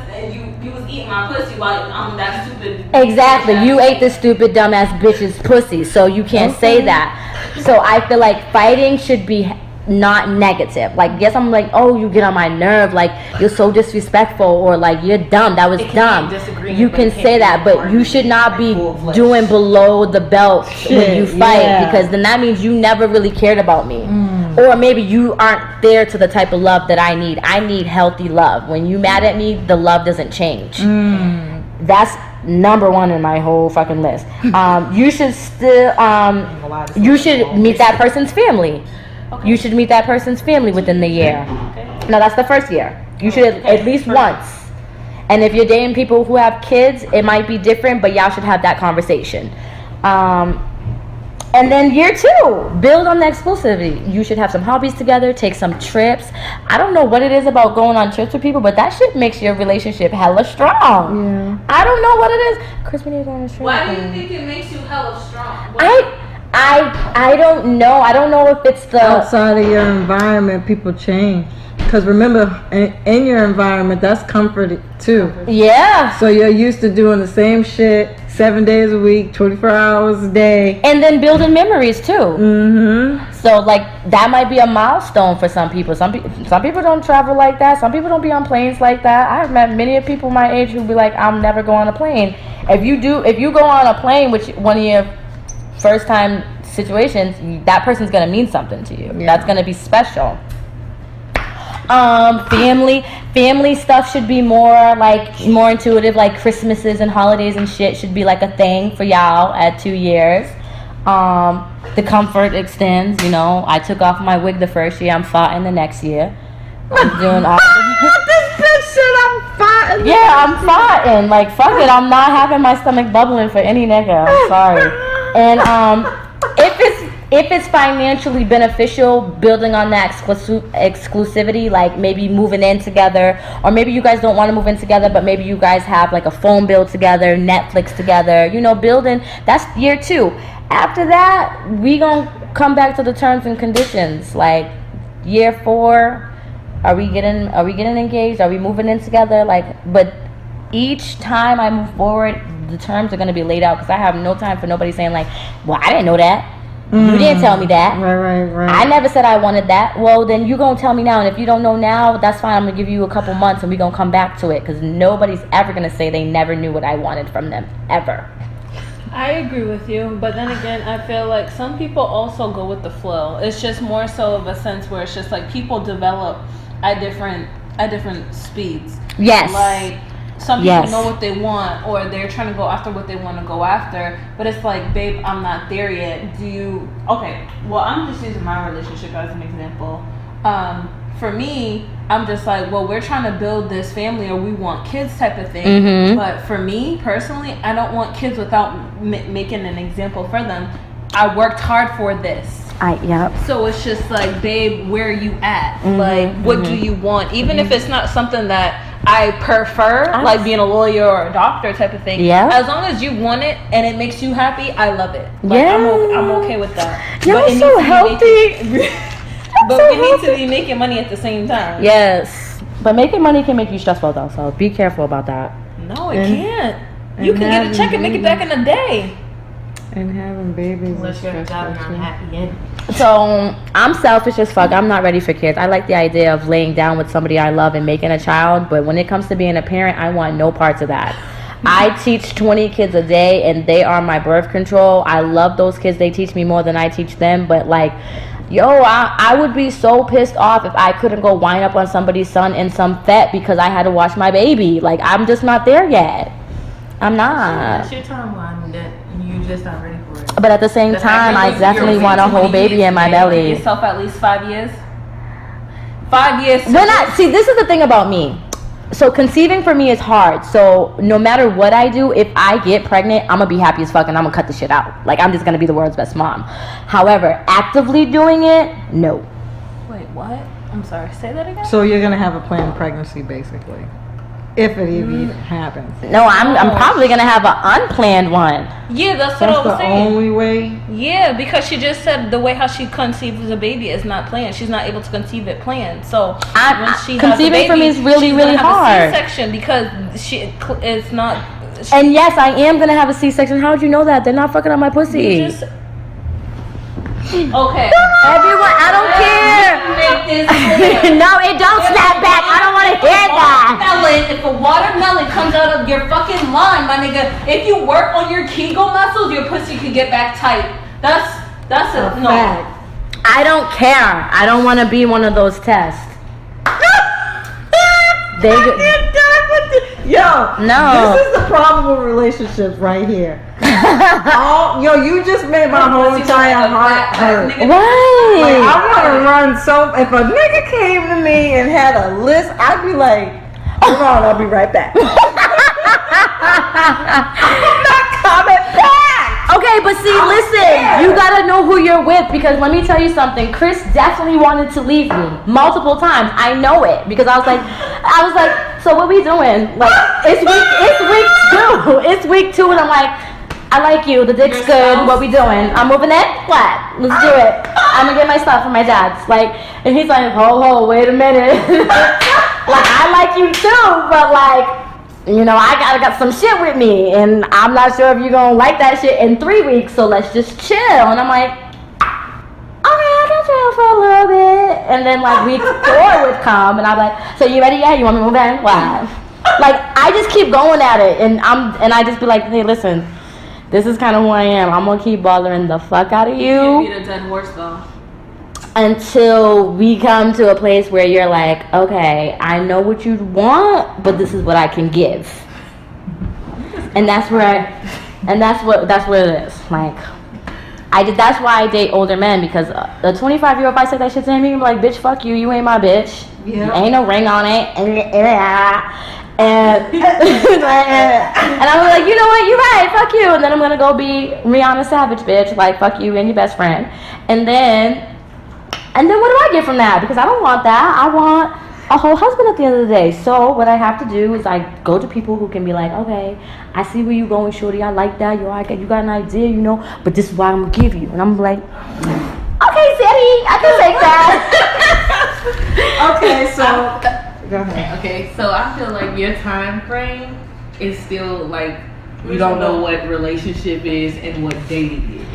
You was eating my pussy while I'm that stupid. Exactly, you ate the stupid dumbass bitch's pussy, so you can't say that. So I feel like fighting should be not negative. Like, yes, I'm like, oh, you get on my nerve, like you're so disrespectful, or like you're dumb, that was dumb. You can say that, but you should not be doing below the belt when you fight, because then that means you never really cared about me. Or maybe you aren't there to the type of love that I need. I need healthy love. When you mad at me, the love doesn't change. That's number one in my whole fucking list. You should still you should meet that person's family. Okay. You should meet that person's family within the year. Okay. No, that's the first year. You should at least once. And if you're dating people who have kids, it might be different, but y'all should have that conversation. And then year 2, build on the exclusivity. You should have some hobbies together, take some trips. I don't know what it is about going on trips with people, but that shit makes your relationship hella strong. Yeah. I don't know what it is. Chris, we need to go on a trip. Why do you think it makes you hella strong? I don't know. I don't know if it's the outside of your environment, people change. Because remember, in your environment, that's comfort too. Yeah. So you're used to doing the same shit 7 days a week, 24 hours a day, and then building memories too. So like that might be a milestone for some people. Some people don't travel like that. Some people don't be on planes like that. I've met many people my age who be like, I'll never go on a plane. If you go on a plane with one of your first time situations, that person's gonna mean something to you. That's gonna be special. Family stuff should be more intuitive, like Christmases and holidays and shit should be like a thing for y'all at 2 years. The comfort extends, you know. I took off my wig the first year, I'm farting the next year. I'm doing all this bitch shit, I'm farting. Yeah, I'm farting. Like, fuck it, I'm not having my stomach bubbling for any nigga. I'm sorry. And if it's financially beneficial, building on that exclusivity, like maybe moving in together, or maybe you guys don't want to move in together, but maybe you guys have like a phone bill together, Netflix together, you know, building, that's year 2. After that, we gonna come back to the terms and conditions. Like year 4, are we getting engaged? Are we moving in together? Like, but each time I move forward, the terms are gonna be laid out, because I have no time for nobody saying like, well, I didn't know that. You didn't tell me that. Right. I never said I wanted that. Well, then you gonna tell me now, and if you don't know now, that's fine. I'm gonna give you a couple months, and we gonna come back to it, because nobody's ever gonna say they never knew what I wanted from them, ever. I agree with you, but then again, I feel like some people also go with the flow. It's just more so of a sense where it's just like people develop at different speeds. Yes. Like some people know what they want, or they're trying to go after what they want to go after. But it's like, babe, I'm not there yet. Do you? Okay. Well, I'm just using my relationship as an example. For me, I'm just like, well, we're trying to build this family, or we want kids type of thing. Mm-hmm. But for me personally, I don't want kids without making an example for them. I worked hard for this. Yep. So it's just like, babe, where are you at? Mm-hmm, Like, what do you want? Even if it's not something that I prefer, like being a lawyer or a doctor type of thing. Yeah. As long as you want it and it makes you happy, I love it. Like, Yeah. I'm okay with that. You're But it so needs to be healthy. But we need to be making money at the same time. Yes. But making money can make you stressful though, so be careful about that. No, it can't. You can get a check and make it back in a day. And having babies is Unless you're a stressful job and too. I'm happy in. So I'm selfish as fuck. I'm not ready for kids. I like the idea of laying down with somebody I love and making a child, but when it comes to being a parent, I want no parts of that. I teach 20 kids a day and they are my birth control. I love those kids. They teach me more than I teach them, but like, I would be so pissed off if I couldn't go wind up on somebody's son in some fet because I had to watch my baby. Like, I'm just not there yet. I'm not. That's your timeline that you just not ready for it. But at the same The fact time, that I you're definitely want a waiting whole 20 baby years in my to belly. Give yourself at least 5 years. 5 years. When see, this is the thing about me. So conceiving for me is hard. So no matter what I do, if I get pregnant, I'm gonna be happy as fuck and I'm gonna cut the shit out. Like, I'm just gonna be the world's best mom. However, actively doing it, no. Wait, what? I'm sorry. Say that again. So you're gonna have a planned pregnancy, basically, if it even happens. No, I'm probably gonna have an unplanned one. Yeah, that's what That's I was the saying. only way. Yeah, because she just said the way how she conceives a baby is not planned. She's not able to conceive it planned. So Conceiving for me is really, really hard. C-section because it's not. And yes, I am gonna have a C-section. How would you know that? They're not fucking on my pussy. Okay. Everyone, I don't care. Make this clear. No, it don't snap back. I don't want to hear that. If a watermelon comes out of your fucking line, my nigga, if you work on your Kegel muscles, your pussy could get back tight. That's a no. Fact. I don't care. I don't want to be one of those tests. No. This is the problem with relationships right here. You just made my whole entire heart hurt. Like, Right. I want to run so. If a nigga came to me and had a list, I'd be like, hold on, I'll be right back. I'm not coming back. Okay, but see, listen, you gotta know who you're with, because let me tell you something. Chris definitely wanted to leave me multiple times. I know it because I was like, so what we doing? Like, it's week 2. It's week 2, and I'm like, I like you. The dick's good. What we doing? I'm moving it. What? Let's do it. I'm gonna get my stuff from my dad's. Like, and he's like, ho, wait a minute. Like, I like you too, but like, you know, I got some shit with me, and I'm not sure if you're gonna like that shit in 3 weeks, so let's just chill. And I'm like, okay, I can chill for a little bit. And then like week 4 would come, and I'm like, so you ready yet? You want me to move in? Why? Like, I just keep going at it, and I just be like, hey, listen, this is kind of who I am. I'm gonna keep bothering the fuck out of you. Can't beat a dead horse though. Until we come to a place where you're like, okay, I know what you want, but this is what I can give. And that's where that's what it is. Like, that's why I date older men, because a 25-year-old, if I say that shit to him, he'd be like, bitch, fuck you, you ain't my bitch. Yeah. Ain't no ring on it. And I'm like, you know what, you're right, fuck you. And then I'm gonna go be Rihanna Savage, bitch, like, fuck you and your best friend. And then what do I get from that? Because I don't want that. I want a whole husband at the end of the day. So what I have to do is I go to people who can be like, okay, I see where you going, shorty. I like that. You got an idea, you know, but this is what I'm gonna give you. And I'm like, okay, Sadie, I can take that. Okay, so go ahead. Okay, so I feel like your time frame is still like, you don't know what relationship is and what dating is.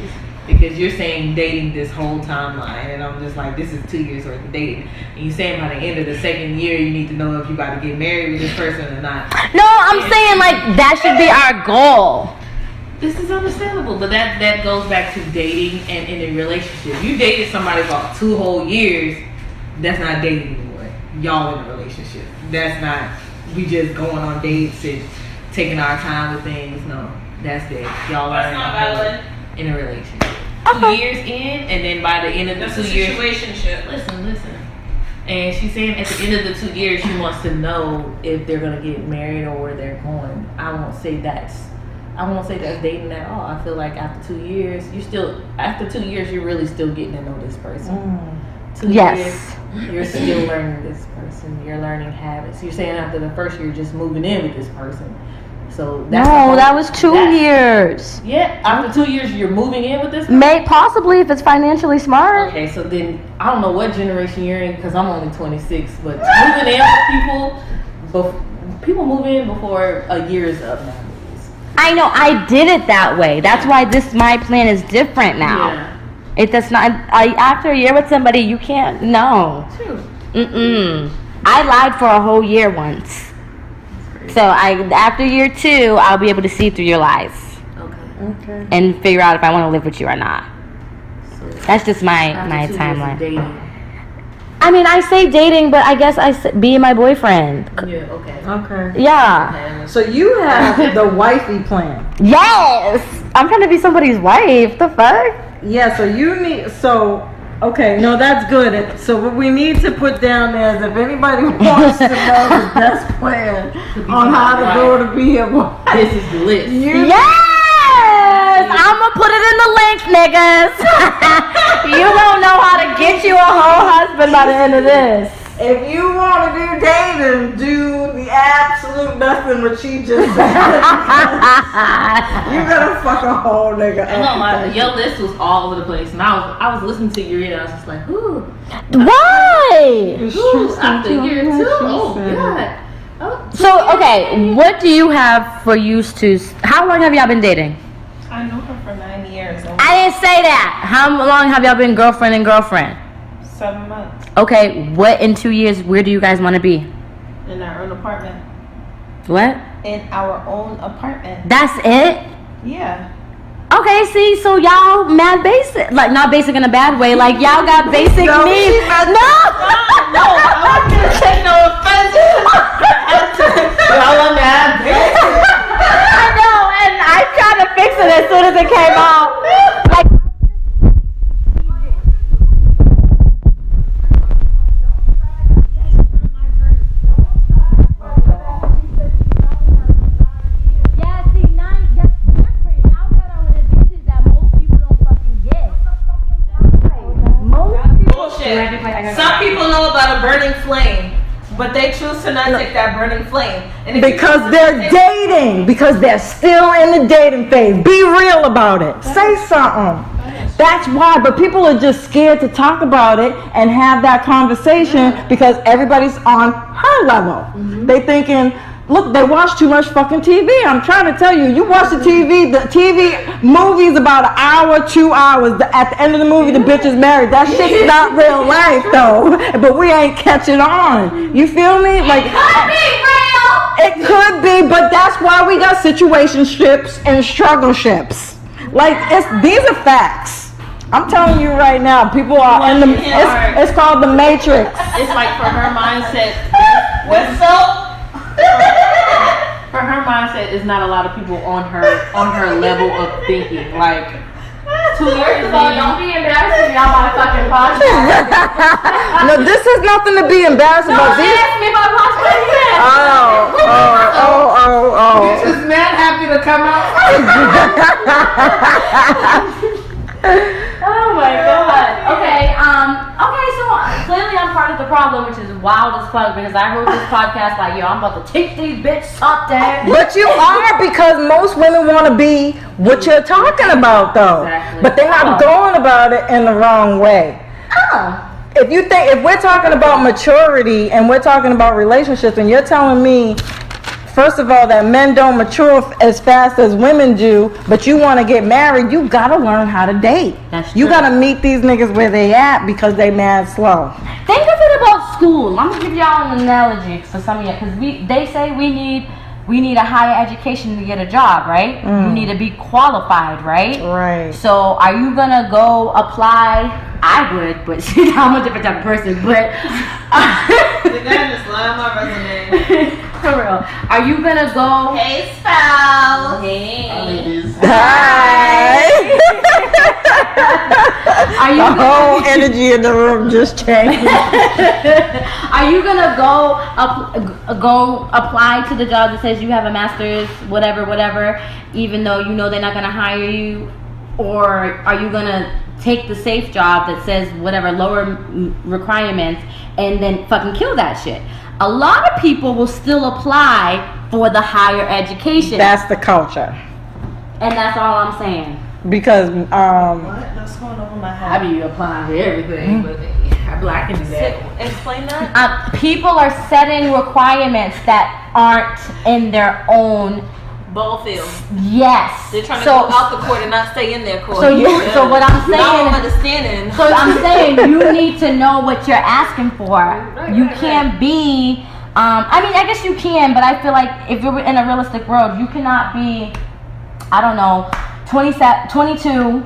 Because you're saying dating this whole timeline, and I'm just like, this is 2 years worth of dating. And you're saying by the end of the second year, you need to know if you got to get married with this person or not. No, I'm saying like that should be our goal. This is understandable, but that goes back to dating and in a relationship. You dated somebody for 2 whole years, that's not dating anymore. Y'all in a relationship. That's not, we just going on dates and taking our time with things. No, that's dating. Y'all That's are not valid. in a relationship. 2 years in, and then by the end of the That's 2 a years, situationship. listen. And she's saying at the end of the 2 years, she wants to know if they're gonna get married or where they're going. I won't say that's dating at all. I feel like after 2 years, you're really still getting to know this person. 2 Yes. years, you're still learning this person. You're learning habits. You're saying after the first year, you're just moving in with this person. So that's No, that was 2 years. Yeah, after 2 years, you're moving in with this person. May possibly if it's financially smart. Okay, so then I don't know what generation you're in because I'm only 26, but moving in with people move in before a year is up nowadays. I know. I did it that way. That's why my plan is different now. Yeah. It does not. After a year with somebody, you can't. No. True. I lied for a whole year once. So after year 2, I'll be able to see through your lies Okay. and figure out if I want to live with you or not. That's just my After 2 years of timeline. dating. I mean, I say dating, but I guess be my boyfriend. Yeah. Okay. Okay. Yeah. So you have the wifey plan. Yes. I'm trying to be somebody's wife. The fuck? Yeah, so okay, no, that's good. So what we need to put down there is if anybody wants to know the best plan on how to go to be a wife. This is the list. Yes! I'm gonna put it in the link, niggas. You won't know how to get you a whole husband by the end of this. If you want to do dating, do the absolute nothing what she just said. You gotta fuck a whole nigga I'm not up. lying. Your list was all over the place, and I was listening to you read it. I was just like, ooh, Why? after year 2. Oh God. Oh, So, okay, what do you have for used to? How long have y'all been dating? I knew her for 9 years. I didn't say that. How long have y'all been girlfriend and girlfriend? 7 months Okay, what in 2 years, where do you guys want to be? in our own apartment. What? In our own apartment. That's it? Yeah. Okay, see, so y'all mad basic. Like, not basic in a bad way. Like, y'all got basic No, needs. she mad- No! No, I'm not gonna take no offense. y'all on that? I know, and I tried to fix it as soon as it came out. Like, yeah, see, that's different. Y'all got on the dishes that most people don't fucking get. Bullshit. Some people know about a burning flame, but they choose to not take that burning flame. And if you Because choose to they're take- dating. Because they're still in the dating phase. Be real about it. Say something. That's why. But people are just scared to talk about it and have that conversation because everybody's on her level. They thinking, look, they watch too much fucking TV. I'm trying to tell you, you watch the TV movie's about an hour, 2 hours. At the end of the movie, the bitch is married. That shit's not real life though. But we ain't catching on. You feel me? Like, it could be, but that's why we got situationships and struggle ships. Like, these are facts. I'm telling you right now, people are in the. It's called the Matrix. It's like for her mindset. What's up? For her mindset, is not a lot of people on her level of thinking. Like 2 years ago, Don't be embarrassed if y'all my fucking podcast. No, this is nothing to be embarrassed about. These. Ask me about podcast. Oh. just mad happy to come out. Oh my god. Okay, so clearly I'm part of the problem, which is wild as fuck because I wrote this podcast like, yo, I'm about to teach these bitches something. But you are, because most women want to be what you're talking about, though. Exactly. But they're not going about it in the wrong way. Oh. If we're talking about maturity and we're talking about relationships, and you're telling me, first of all, that men don't mature as fast as women do, but you want to get married, you gotta learn how to date. That's You true. gotta meet these niggas where they at because they mad slow. Think of it about school. I'm gonna give y'all an analogy for some of you, because they say we need we need a higher education to get a job, right? You need to be qualified, right? Right. So are you gonna go apply? I would, but I'm a different type of person. But The guy just lied on my resume. for real, are you gonna go? Hey, spouse. Hi. Are you The gonna, whole energy in the room just changed. are you gonna go apply to the job that says you have a master's, whatever, even though you know they're not gonna hire you, or are you gonna take the safe job that says whatever lower requirements and then fucking kill that shit? A lot of people will still apply for the higher education, That's the culture. and that's all I'm saying. Because What's going on with my I be applying for everything, but I can do that. Explain that. People are setting requirements that aren't in their own. Ball field. Yes. They're trying to So- go out the court and not stay in their court. So so what I'm Now I'm saying. understanding. So I'm saying you need to know what you're asking for. You can't be. I mean, I guess you can, but I feel like if you're in a realistic world, you cannot be. I don't know, 22,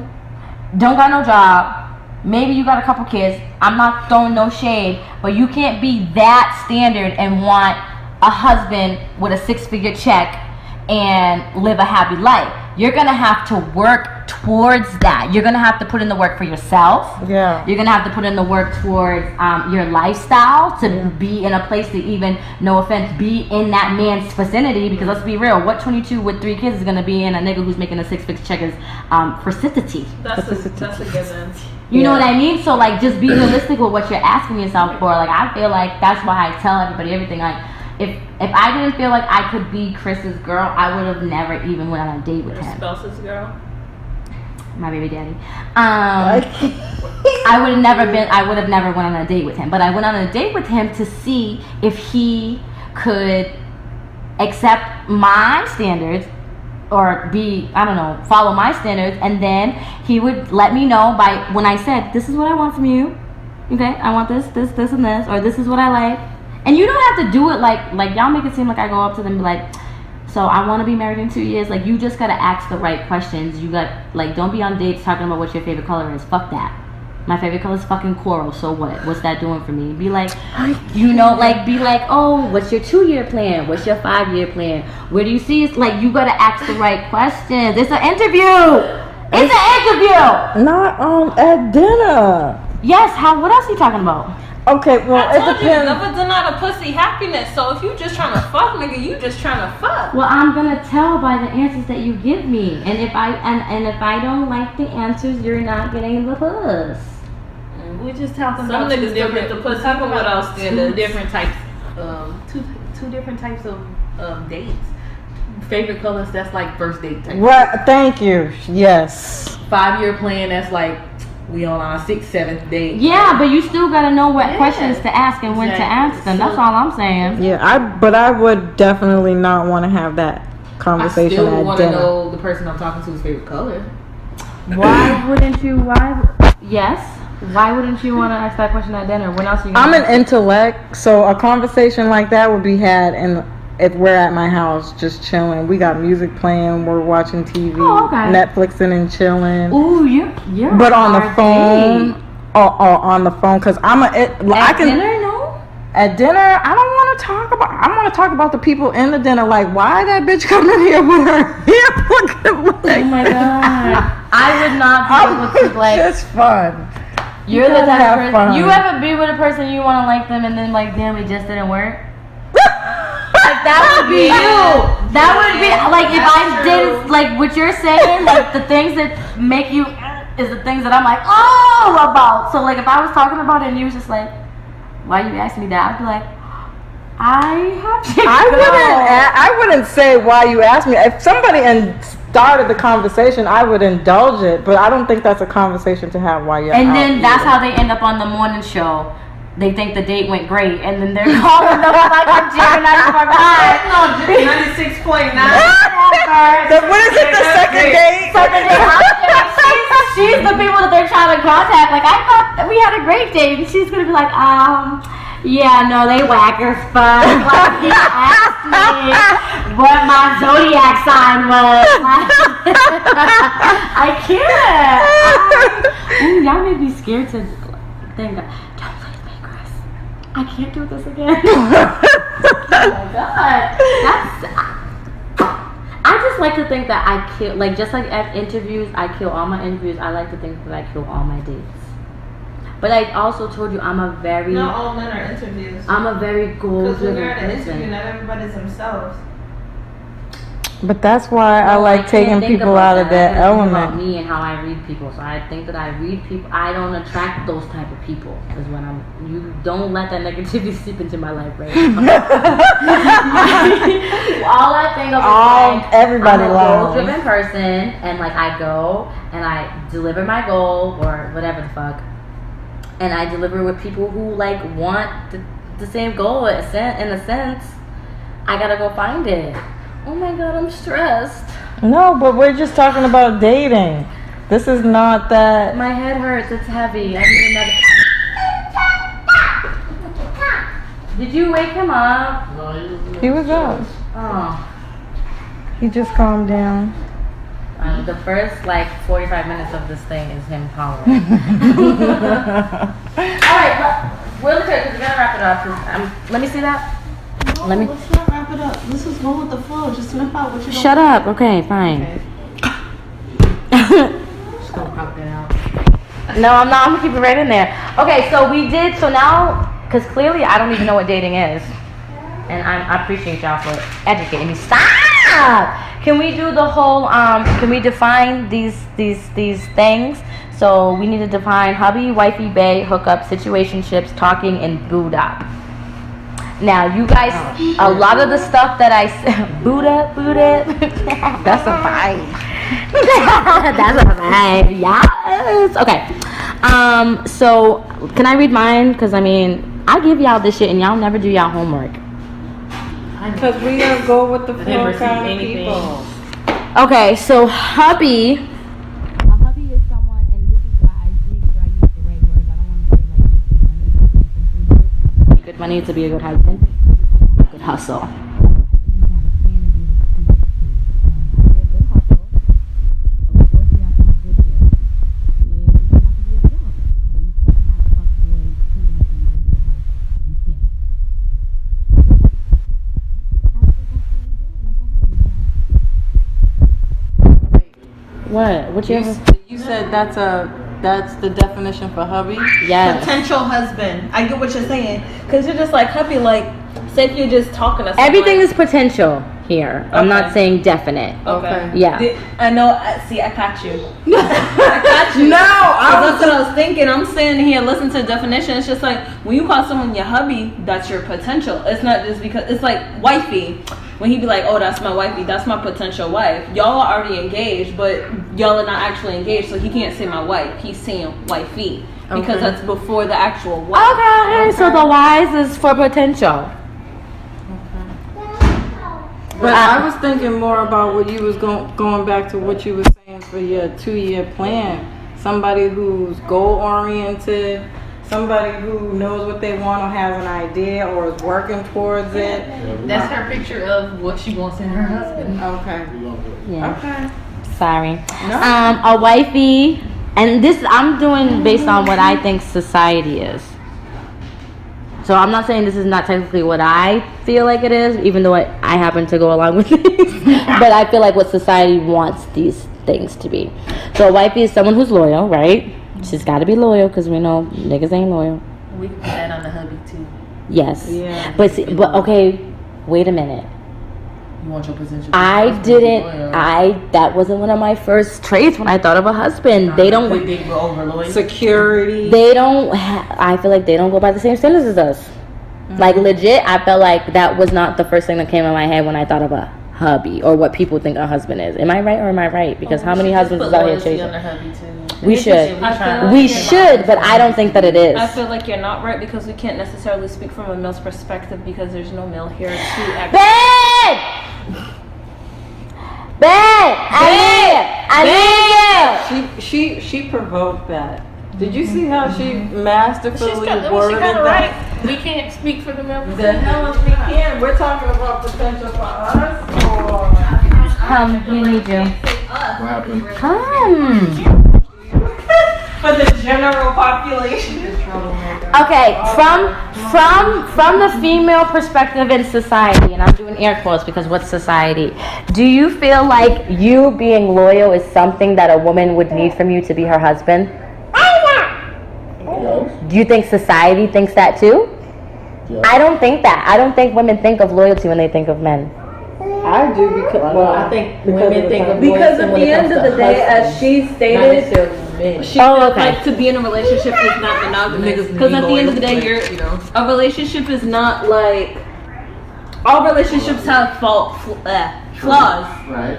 don't got no job. Maybe you got a couple kids. I'm not throwing no shade, but you can't be that standard and want a husband with a 6-figure check and live a happy life. You're gonna have to work towards that. You're gonna have to put in the work for yourself. yeah. You're gonna have to put in the work towards your lifestyle to be in a place to even, no offense, be in that man's vicinity. Because let's be real, what 22 with 3 kids is gonna be in a nigga who's making a 6-figure check is facility. That's a given. You know what I mean? So like, just be realistic with what you're asking yourself for. Like, I feel like that's why I tell everybody everything. Like, if I didn't feel like I could be Chris's girl, I would have never even went on a date with Your him. spouse's girl. My baby daddy. I would have never went on a date with him. But I went on a date with him to see if he could accept my standards or be, I don't know, follow my standards, and then he would let me know by when I said, this is what I want from you. Okay, I want this, and this, or this is what I like. And you don't have to do it like y'all make it seem like I go up to them and be like, so I want to be married in 2 years. Like, you just gotta ask the right questions. You got, like, don't be on dates talking about what your favorite color is. Fuck that. My favorite color is fucking coral. So what? What's that doing for me? Be like, be like, oh, what's your 2-year plan? What's your 5-year plan? Where do you see it? Like, you gotta ask the right questions. It's an interview. It's an interview. Not at dinner. Yes. What else are you talking about? Okay, well, I it told you, depends. never deny the pussy happiness. So if you just trying to fuck, nigga, you just trying to fuck. Well, I'm gonna tell by the answers that you give me, and if I don't like the answers, you're not getting the puss. We're just talking Some about two niggas don't get the different. pussy We're talking without about two standards. different types. Two different types of dates. Favorite colors. That's like first date type. Right, thank you. Yes. 5-year plan. That's like we on our 6th, 7th date. Yeah, but you still gotta know what Yeah. questions to ask and when to Exactly. ask them. That's So- all I'm saying. Yeah, but I would definitely not want to have that I conversation still at want to dinner. know the person I'm talking to's favorite color. Why wouldn't you? Yes. Why wouldn't you want to ask that question at dinner? When else are you? I'm an intellect, so a conversation like that would be had if we're at my house just chilling. We got music playing, we're watching TV, Oh, okay. Netflixing and chilling. Ooh, you're. But a on the hard phone, date. or on the phone, cause I At can dinner, no. at dinner. I don't want to talk about. I want to talk about the people in the dinner. Like, why that bitch coming here with her hip looking like? Oh my god. I would not be able to like. It's fun. You're the gotta type have of person. fun. You ever be with a person you want to like them and then like, damn, it just didn't work? Like, that would be you. That would be like if I did like what you're saying. Like, the things that make you is the things that I'm like, oh, about. So like, if I was talking about it and you was just like, why you asking me that? I'd be like, I have to go. I wouldn't say why you asked me. If somebody started the conversation, I would indulge it. But I don't think that's a conversation to have while you're And out then that's eating. how they end up on the morning show. They think the date went great, and then they're calling them like a Gemini for God. 96.9. What is it? The second date? She's the people that they're trying to contact. Like, I thought that we had a great date, and she's gonna be like, Yeah, no, they whack as fuck. Like, he asked me what my zodiac sign was. Like, I can't. Ooh, y'all made me scared to think. Don't leave me, Chris. I can't do this again. Oh my god, I just like to think that I kill, like, just like at interviews, I kill all my interviews. I like to think that I kill all my dates. But I also told you I'm a very Not all men are interviews. I'm a very goal Because when driven you're at an interview, person. not everybody's themselves. But that's why I No, like can't taking think people about out of that I gotta think about element. me and how I read people. So I think that I read people. I don't attract those type of people. Is when I'm. You don't let that negativity seep into my life, right? All I think of is like Everybody I'm a lies. goal-driven person, and like I go and I deliver my goal or whatever the fuck, and I deliver with people who like want the same goal. In a sense, I gotta go find it. Oh my god, I'm stressed. No, but we're just talking about dating. This is not that. My head hurts. It's heavy. I need another. Did you wake him up? He was up. Oh. He just calmed down. The first like 45 minutes of this thing is him calling. Alright, we'll return because we're gonna wrap it up. 'Cause, let me see that. Let me. Let's not wrap it up. Let's just go with the flow. Just snip out what you don't Shut up. Okay, fine. Just gonna pop that out. No, I'm not. I'm gonna keep it right in there. Okay, so we did. So now, because clearly I don't even know what dating is, and I appreciate y'all for educating me. Stop. Can we do the whole? Can we define these things? So we need to define hubby, wifey, bae, hookup, situationships, talking, and boot up. Now, you guys, a lot of the stuff that I said, boot up. That's a vibe. That's a vibe. Yes. Okay. So can I read mine? Because I mean, I give y'all this shit and y'all never do y'all homework. Because we don't go with the I flow never see kind of anything. people. Okay, so hubby. A hubby is someone, and this is why I make sure I use the right words. I don't want to say like make good money to be a good husband. Good hustle. What? What you ever? You said that's the definition for hubby? Yes. Potential husband. I get what you're saying. Because you're just like, hubby, like, say if you're just talking to someone. Everything is potential here. I'm not Okay. saying definite. Okay. Yeah. I know. See, I caught you. I caught you. No, That's what I was thinking. I'm sitting here listening to the definition. It's just like when you call someone your hubby, that's your potential. It's not just because it's like wifey. When he be like, "Oh, that's my wifey. That's my potential wife." Y'all are already engaged, but y'all are not actually engaged, so he can't say my wife. He's saying wifey because Okay. that's before the actual wife. Okay. So the wise is for potential. But I was thinking more about what you was going back to what you were saying for your 2-year plan. Somebody who's goal oriented, somebody who knows what they want or has an idea or is working towards it. That's her picture of what she wants in her husband. Okay. Yeah. Okay. Sorry. No. A wifey, and this I'm doing based on what I think society is. So I'm not saying this is not technically what I feel like it is, even though I happen to go along with these. But I feel like what society wants these things to be. So a wifey is someone who's loyal, right? She's got to be loyal because we know niggas ain't loyal. We can put that on the hubby too. Yes. Yeah. But okay, wait a minute. You want your potential. That wasn't one of my first traits when I thought of a husband. They don't. They go over loyalty. Security. They don't. I feel like they don't go by the same standards as us. Like legit, I felt like that was not the first thing that came in my head when I thought of a hubby or what people think a husband is. Am I right or am I right? Because how many husbands is out here chasing? Under hubby too. We should. I We should, but I don't think that it is. I feel like you're not right because we can't necessarily speak from a male's perspective because there's no male here to act. Babe, I need you. She provoked that. Did you see how she masterfully She's kinda worded right. that? We can't speak for the male. The hell if we can. We're talking about potential for us or Come, we need you. What happened? Come. for the general population. Okay, from the female perspective in society, and I'm doing air quotes because what's society? Do you feel like you being loyal is something that a woman would need from you to be her husband? Yes. Do you think society thinks that too? Yes. I don't think that. I don't think women think of loyalty when they think of men. I do because I think women think of Because loyalty at when the it end comes of to the day, as husbands, she not stated, necessarily men. she Oh, feels okay. like to be in a relationship is not monogamous. Niggas Because be at the end of the loyal, day, but, you know. a relationship is not like all relationships have flaws. Right.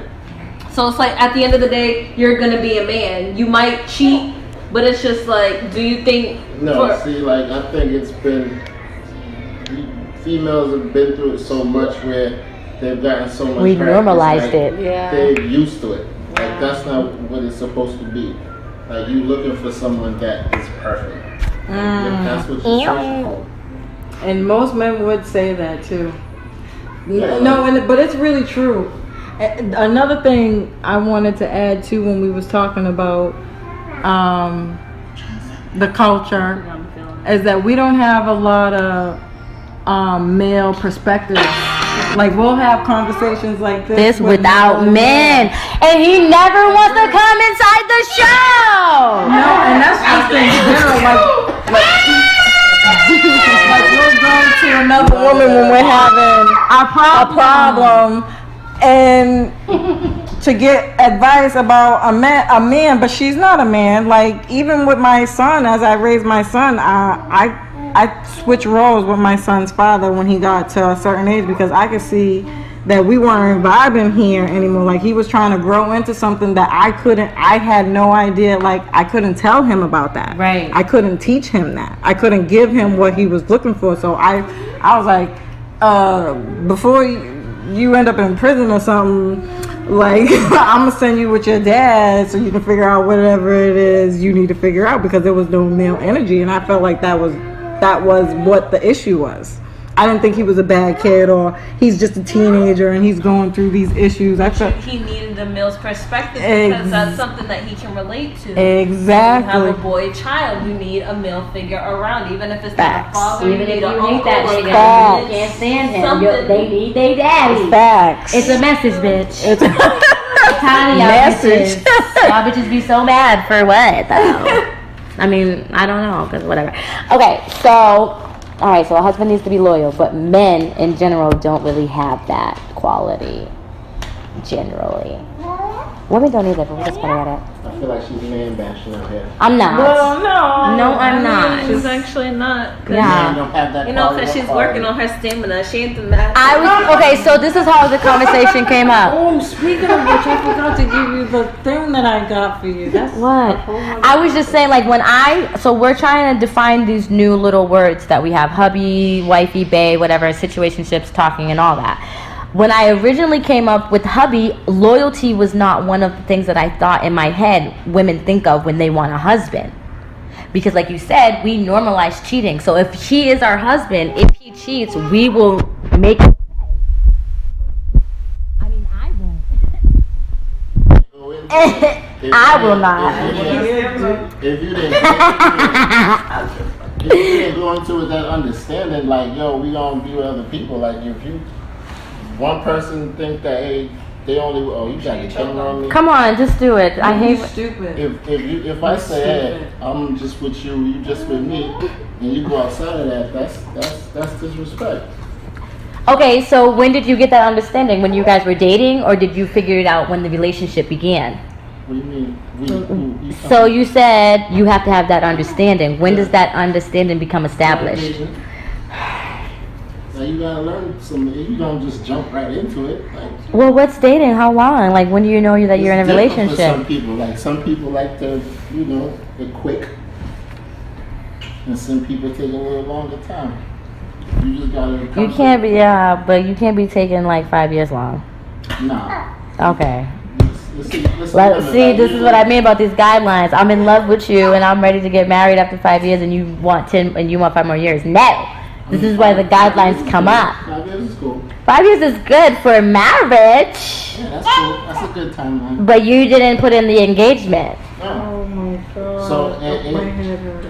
So it's like at the end of the day, you're gonna be a man. You might cheat, but it's just like, do you think? No, see, like, I think it's been, females have been through it so much where they've gotten so much We hurt, normalized it's like it. Yeah. They're used to it. Like, that's not what it's supposed to be. Like, you looking for someone that is perfect. If that's what you're searching for. And most men would say that too. Yeah. But it's really true. Another thing I wanted to add too when we was talking about the culture is that we don't have a lot of male perspectives. Like we'll have conversations like This with without no men. And he never wants to come inside the show. No, and that's just in general. Like we'll go to another woman when we're having a problem and to get advice about a man, but she's not a man. Like even with my son, as I raised my son, I switched roles with my son's father when he got to a certain age because I could see that we weren't vibing here anymore. Like he was trying to grow into something that I had no idea. Like I couldn't tell him about that. Right. I couldn't teach him that. I couldn't give him what he was looking for. So I was like, before you end up in prison or something, like I'm gonna send you with your dad so you can figure out whatever it is you need to figure out because there was no male energy, and I felt like that was what the issue was. I didn't think he was a bad kid or he's just a teenager and he's going through these issues. I felt He needed the male's perspective because that's something that he can relate to. You exactly. have a boy child, you need a male figure around, even if it's not a Facts. father. Even you if need you an hate uncle that or nigga, Facts. you can't stand him. Something. They need their daddy. Facts. It's a message, bitch. It's I'm tired of y'all Message. bitches. Y'all bitches be so mad for what, though? I mean, I don't know, because whatever. Okay, so, all right, so a husband needs to be loyal, but men in general don't really have that quality, generally. Women don't either, but we're just gonna get it. I feel like she's man bashing out here. I'm not. well, no. No, I'm not. She's actually not. 'Cause Yeah. Men don't have that You know, quality because of she's quality. working on her stamina. She ain't the match. Okay, so this is how the conversation came up. Oh, speaking of which, I forgot to give you the thing that I got for you. That's What? I was just saying, like, so we're trying to define these new little words that we have: hubby, wifey, bae, whatever, situationships, talking, and all that. When I originally came up with hubby, loyalty was not one of the things that I thought in my head women think of when they want a husband. Because like you said, we normalize cheating. So if he is our husband, if he cheats, we will make it. I mean, I won't. Go into it. If I you will didn't- not. If you didn't go into it that understanding, like, yo, we gonna be with other people. Like, if you, one person think that, hey, they only, oh, you got the camera on me. Come on, just do it. I hate. stupid. If I say, hey, I'm just with you, you just with me, and you go outside of that, that's disrespect. Okay, so when did you get that understanding? When you guys were dating, or did you figure it out when the relationship began? What do you mean? So you said you have to have that understanding. When does that understanding become established? Now you gotta learn some. You don't just jump right into it. Like, Well, what's dating? How long? Like, when do you know that you're in a it's different for relationship? some people, some people like to, they're quick, and some people take a little longer time. You just gotta. You can't be, but you can't be taking like 5 years long. Nah. Okay. See, This is what I mean about these guidelines. I'm in love with you, and I'm ready to get married after 5 years, and you want 10, and you want 5 more years. No, This is why the guidelines come up. 5 years is cool. 5 years is good for marriage, Yeah, that's cool. That's a good timeline. but you didn't put in the engagement. No. Oh my god. So, my head hurts.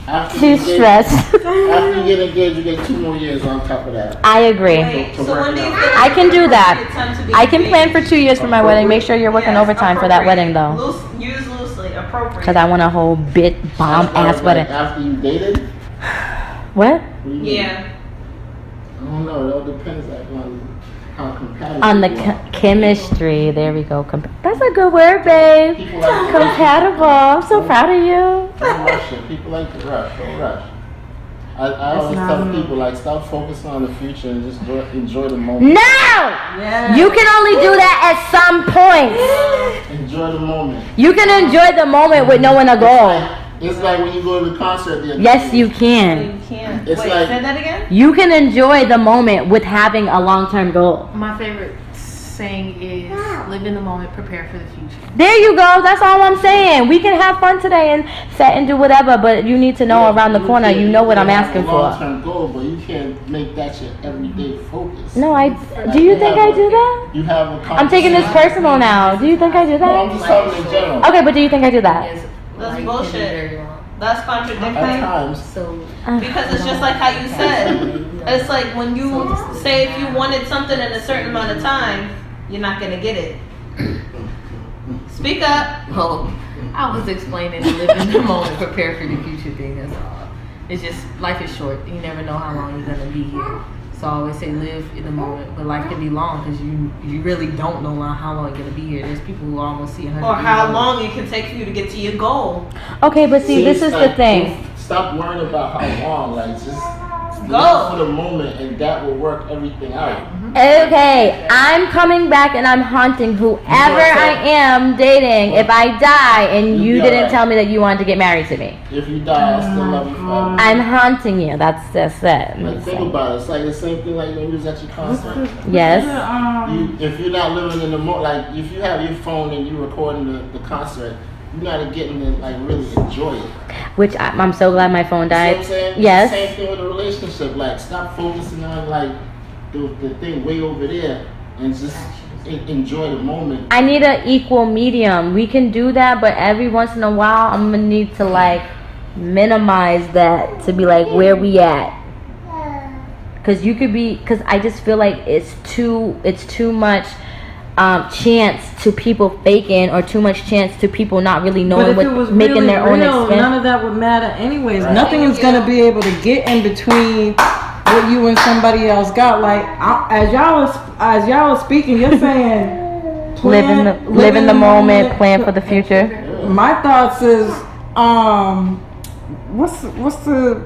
After Too you get, stressed. after you get engaged, you get 2 more years on top of that. I agree. Wait, To so work when do it you out. think I can do that. it's time to be I can plan engaged? for 2 years for my wedding. Make sure you're working Yes, overtime for that wedding though, Use loosely, appropriate. because I want a whole bit bomb Like, ass wedding. After you dated? What? What do you mean? Yeah. I don't know. It all depends like on how compatible On the you are. chemistry. There we go. That's a good word, babe. People like to Compatible. I'm so proud of you. Don't rush it. People like to rush. Don't rush. I always not tell me. people like stop focusing on the future and just enjoy the moment. No! Yeah. You can only do that at some point. Enjoy the moment. You can enjoy the moment with knowing a goal. It's like when you go to the concert the other Yes, day. you can. You can't. It's Wait, like- say that again? You can enjoy the moment with having a long-term goal. My favorite saying is live in the moment, prepare for the future. There you go. That's all I'm saying. We can have fun today and set and do whatever, but you need to know Yeah, around the corner. can- You know what I'm can have asking a for. long-term goal, but you can't make that your everyday focus. No, Like, do you you think have I a- do that? You have a I'm taking this conversation. personal now. Do you think I do No, I'm that? just talking in general. Okay, but do you think I do that? Yes, That's life can be bullshit. very long. That's At contradictory. times. So Because it's just like how you said. It's like when you say if you wanted something in a certain amount of time, you're not gonna get it. Speak up. well, I was explaining live in the moment, prepare for the future thing. That's all. It's just life is short. You never know how long you're gonna be here. So I always say live in the moment, but life can be long because you really don't know how long you're gonna be here. There's people who almost see 100 Or years how old. long it can take for you to get to your goal. Okay, but see, this it's is the like, thing. Stop worrying about how long. Like just Go. live for the moment, and that will work everything out. Okay, I'm coming back and I'm haunting whoever I am dating if I die and you You'll be didn't alright. tell me that you wanted to get married to me. If you die, I still love you forever. I'm haunting you. That's just it. Like think about it. It's like the same thing like when you was at your concert. Yes. If you're not living in the moment, like if you have your phone and you're recording the concert, you're not getting to like really enjoy it. Which I'm so glad my phone You know what I'm died. saying? Yes. Same thing with a relationship. Like stop focusing on like the thing way over there and just enjoy the moment. I need an equal medium. We can do that, but every once in a while, I'm gonna need to like minimize that to be like where we at. Cause you could be, cause I just feel like it's too much chance to people faking or too much chance to people not really But knowing if it was what making really their own real, expense. none of that would matter anyways. Right. Nothing is gonna be able to get in between what you and somebody else got. Like as y'all are speaking, you're saying Live in the moment, plan for the future. My thoughts is what's the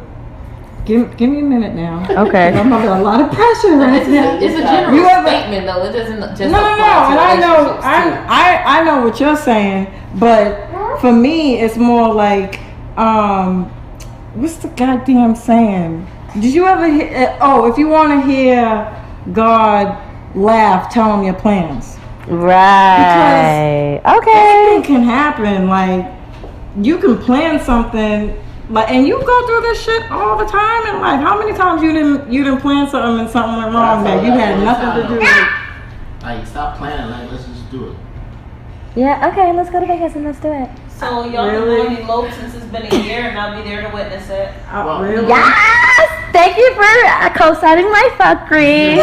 give me a minute now. Okay. I'm under a lot of pressure right now. It's a general You ever- statement though. It doesn't just No, apply and to I know, relationships, too. I know what you're saying, but for me, it's more like, what's the goddamn saying? Did you ever hear? If you want to hear God laugh, tell him your plans. Right. Okay. Anything can happen. Like you can plan something. Like, and you go through this shit all the time in life. How many times you didn't plan something and something went wrong that you had nothing to do with? Like stop planning. Like let's just do it. Yeah. Okay. Let's go to Vegas and let's do it. So y'all Really? been eloped since it's been a year, and I'll be there to witness it. Really? Yes. Thank you for co-signing my fuckery.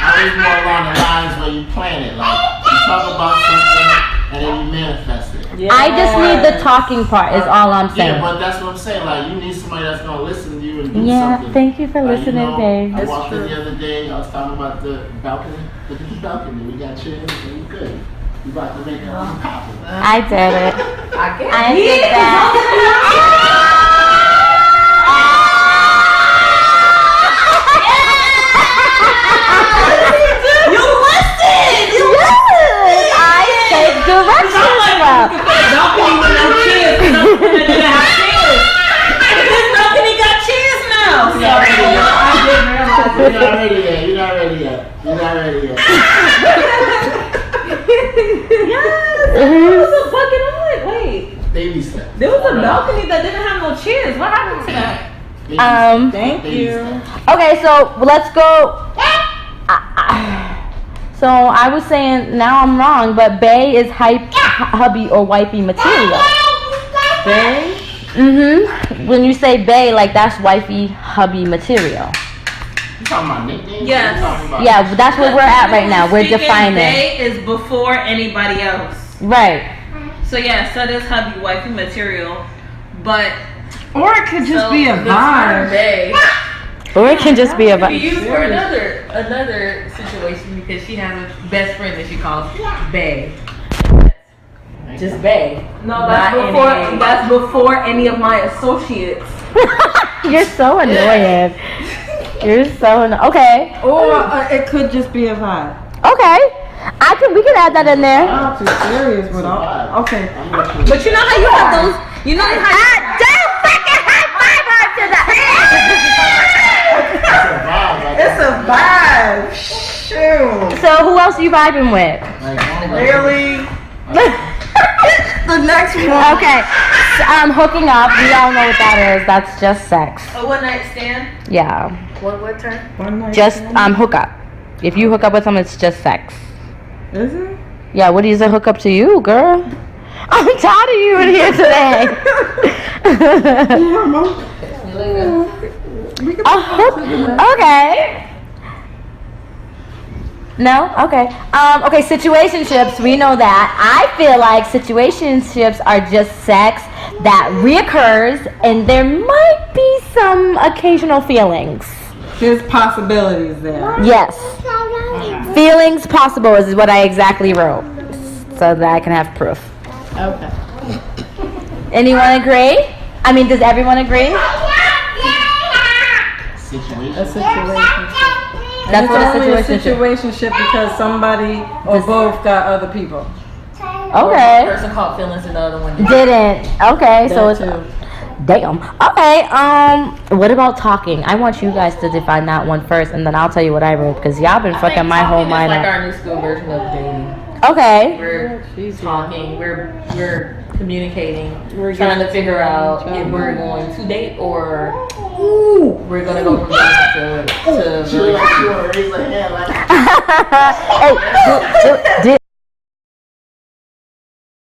I was more along the lines where you plan it. Like you talk about something and then you manifest it. I just need the talking part. Is all I'm Yeah, saying. but that's what I'm saying. Like you need somebody that's gonna listen to you and do Yeah. something. Thank you for Like, listening, babe. I walked in the other day. I was talking about the balcony. Look at the balcony. We got chairs and we good. We about to make it happen. I did it. I guess. I did that. You listened. You Yes, I take directions from. balcony with no chairs. Nothing didn't have chairs. This balcony got chairs now. You're not ready yet. You're not ready yet. You're not ready yet. Yes. I was fucking on it. Wait. Baby steps. There was a balcony that didn't have no chairs. What happened to that? Baby Thank Baby you. steps. Okay, so let's go. So I was saying, now I'm wrong, but bae is hubby or wifey material. Bae? When you say bae, like that's wifey, hubby material. You talking about nicknames? Yes. You talking about- Yeah, that's where we're at right now. We're defining. They is before anybody else. Right. So yes, that is hubby wifey material, but Or it could just so be a the term vibe. bae Or it can just be a Be vibe. used for another situation because she has a best friend that she calls Bae. Just Bae. no, Not that's before any of my associates. You're so annoying. You're so okay. Or it could just be a vibe. Okay. We can add that in there. I'm not too serious with all. Okay. But you know how you have those. You know how Don't fucking high five her to the It's a vibe, It's a vibe. like, Shoot. So who else are you vibing with? like, oh my Really? The next one. Okay. Hooking up. We all know what that is. That's just sex. a one night stand. Yeah. What term? One night Just stand? hook up. If you hook up with someone, it's just sex. Is it? Yeah. What is a hook up to you, girl? I'm tired of you in here today. Okay. No? Okay. Okay, situationships, we know that. I feel like situationships are just sex that reoccurs and there might be some occasional feelings. There's possibilities there. Yes. Feelings possible is what I exactly wrote. So that I can have proof. Okay. Anyone agree? I mean, does everyone agree? situation. A situation. That's what a only a situationship. situationship because somebody or both got other people. One Okay. person caught feelings and the other one didn't. Didn't. Okay, so That it's too. damn. Okay. What about talking? I want you guys to define that one first, and then I'll tell you what I wrote because y'all been fucking my whole mind It's like up. our new school version of dating. Okay. We're talking. We're communicating. We're trying to getting figure to know out each if other. we're going to date or we're gonna go from dating to She like, she wanna raise her hand like, Hey,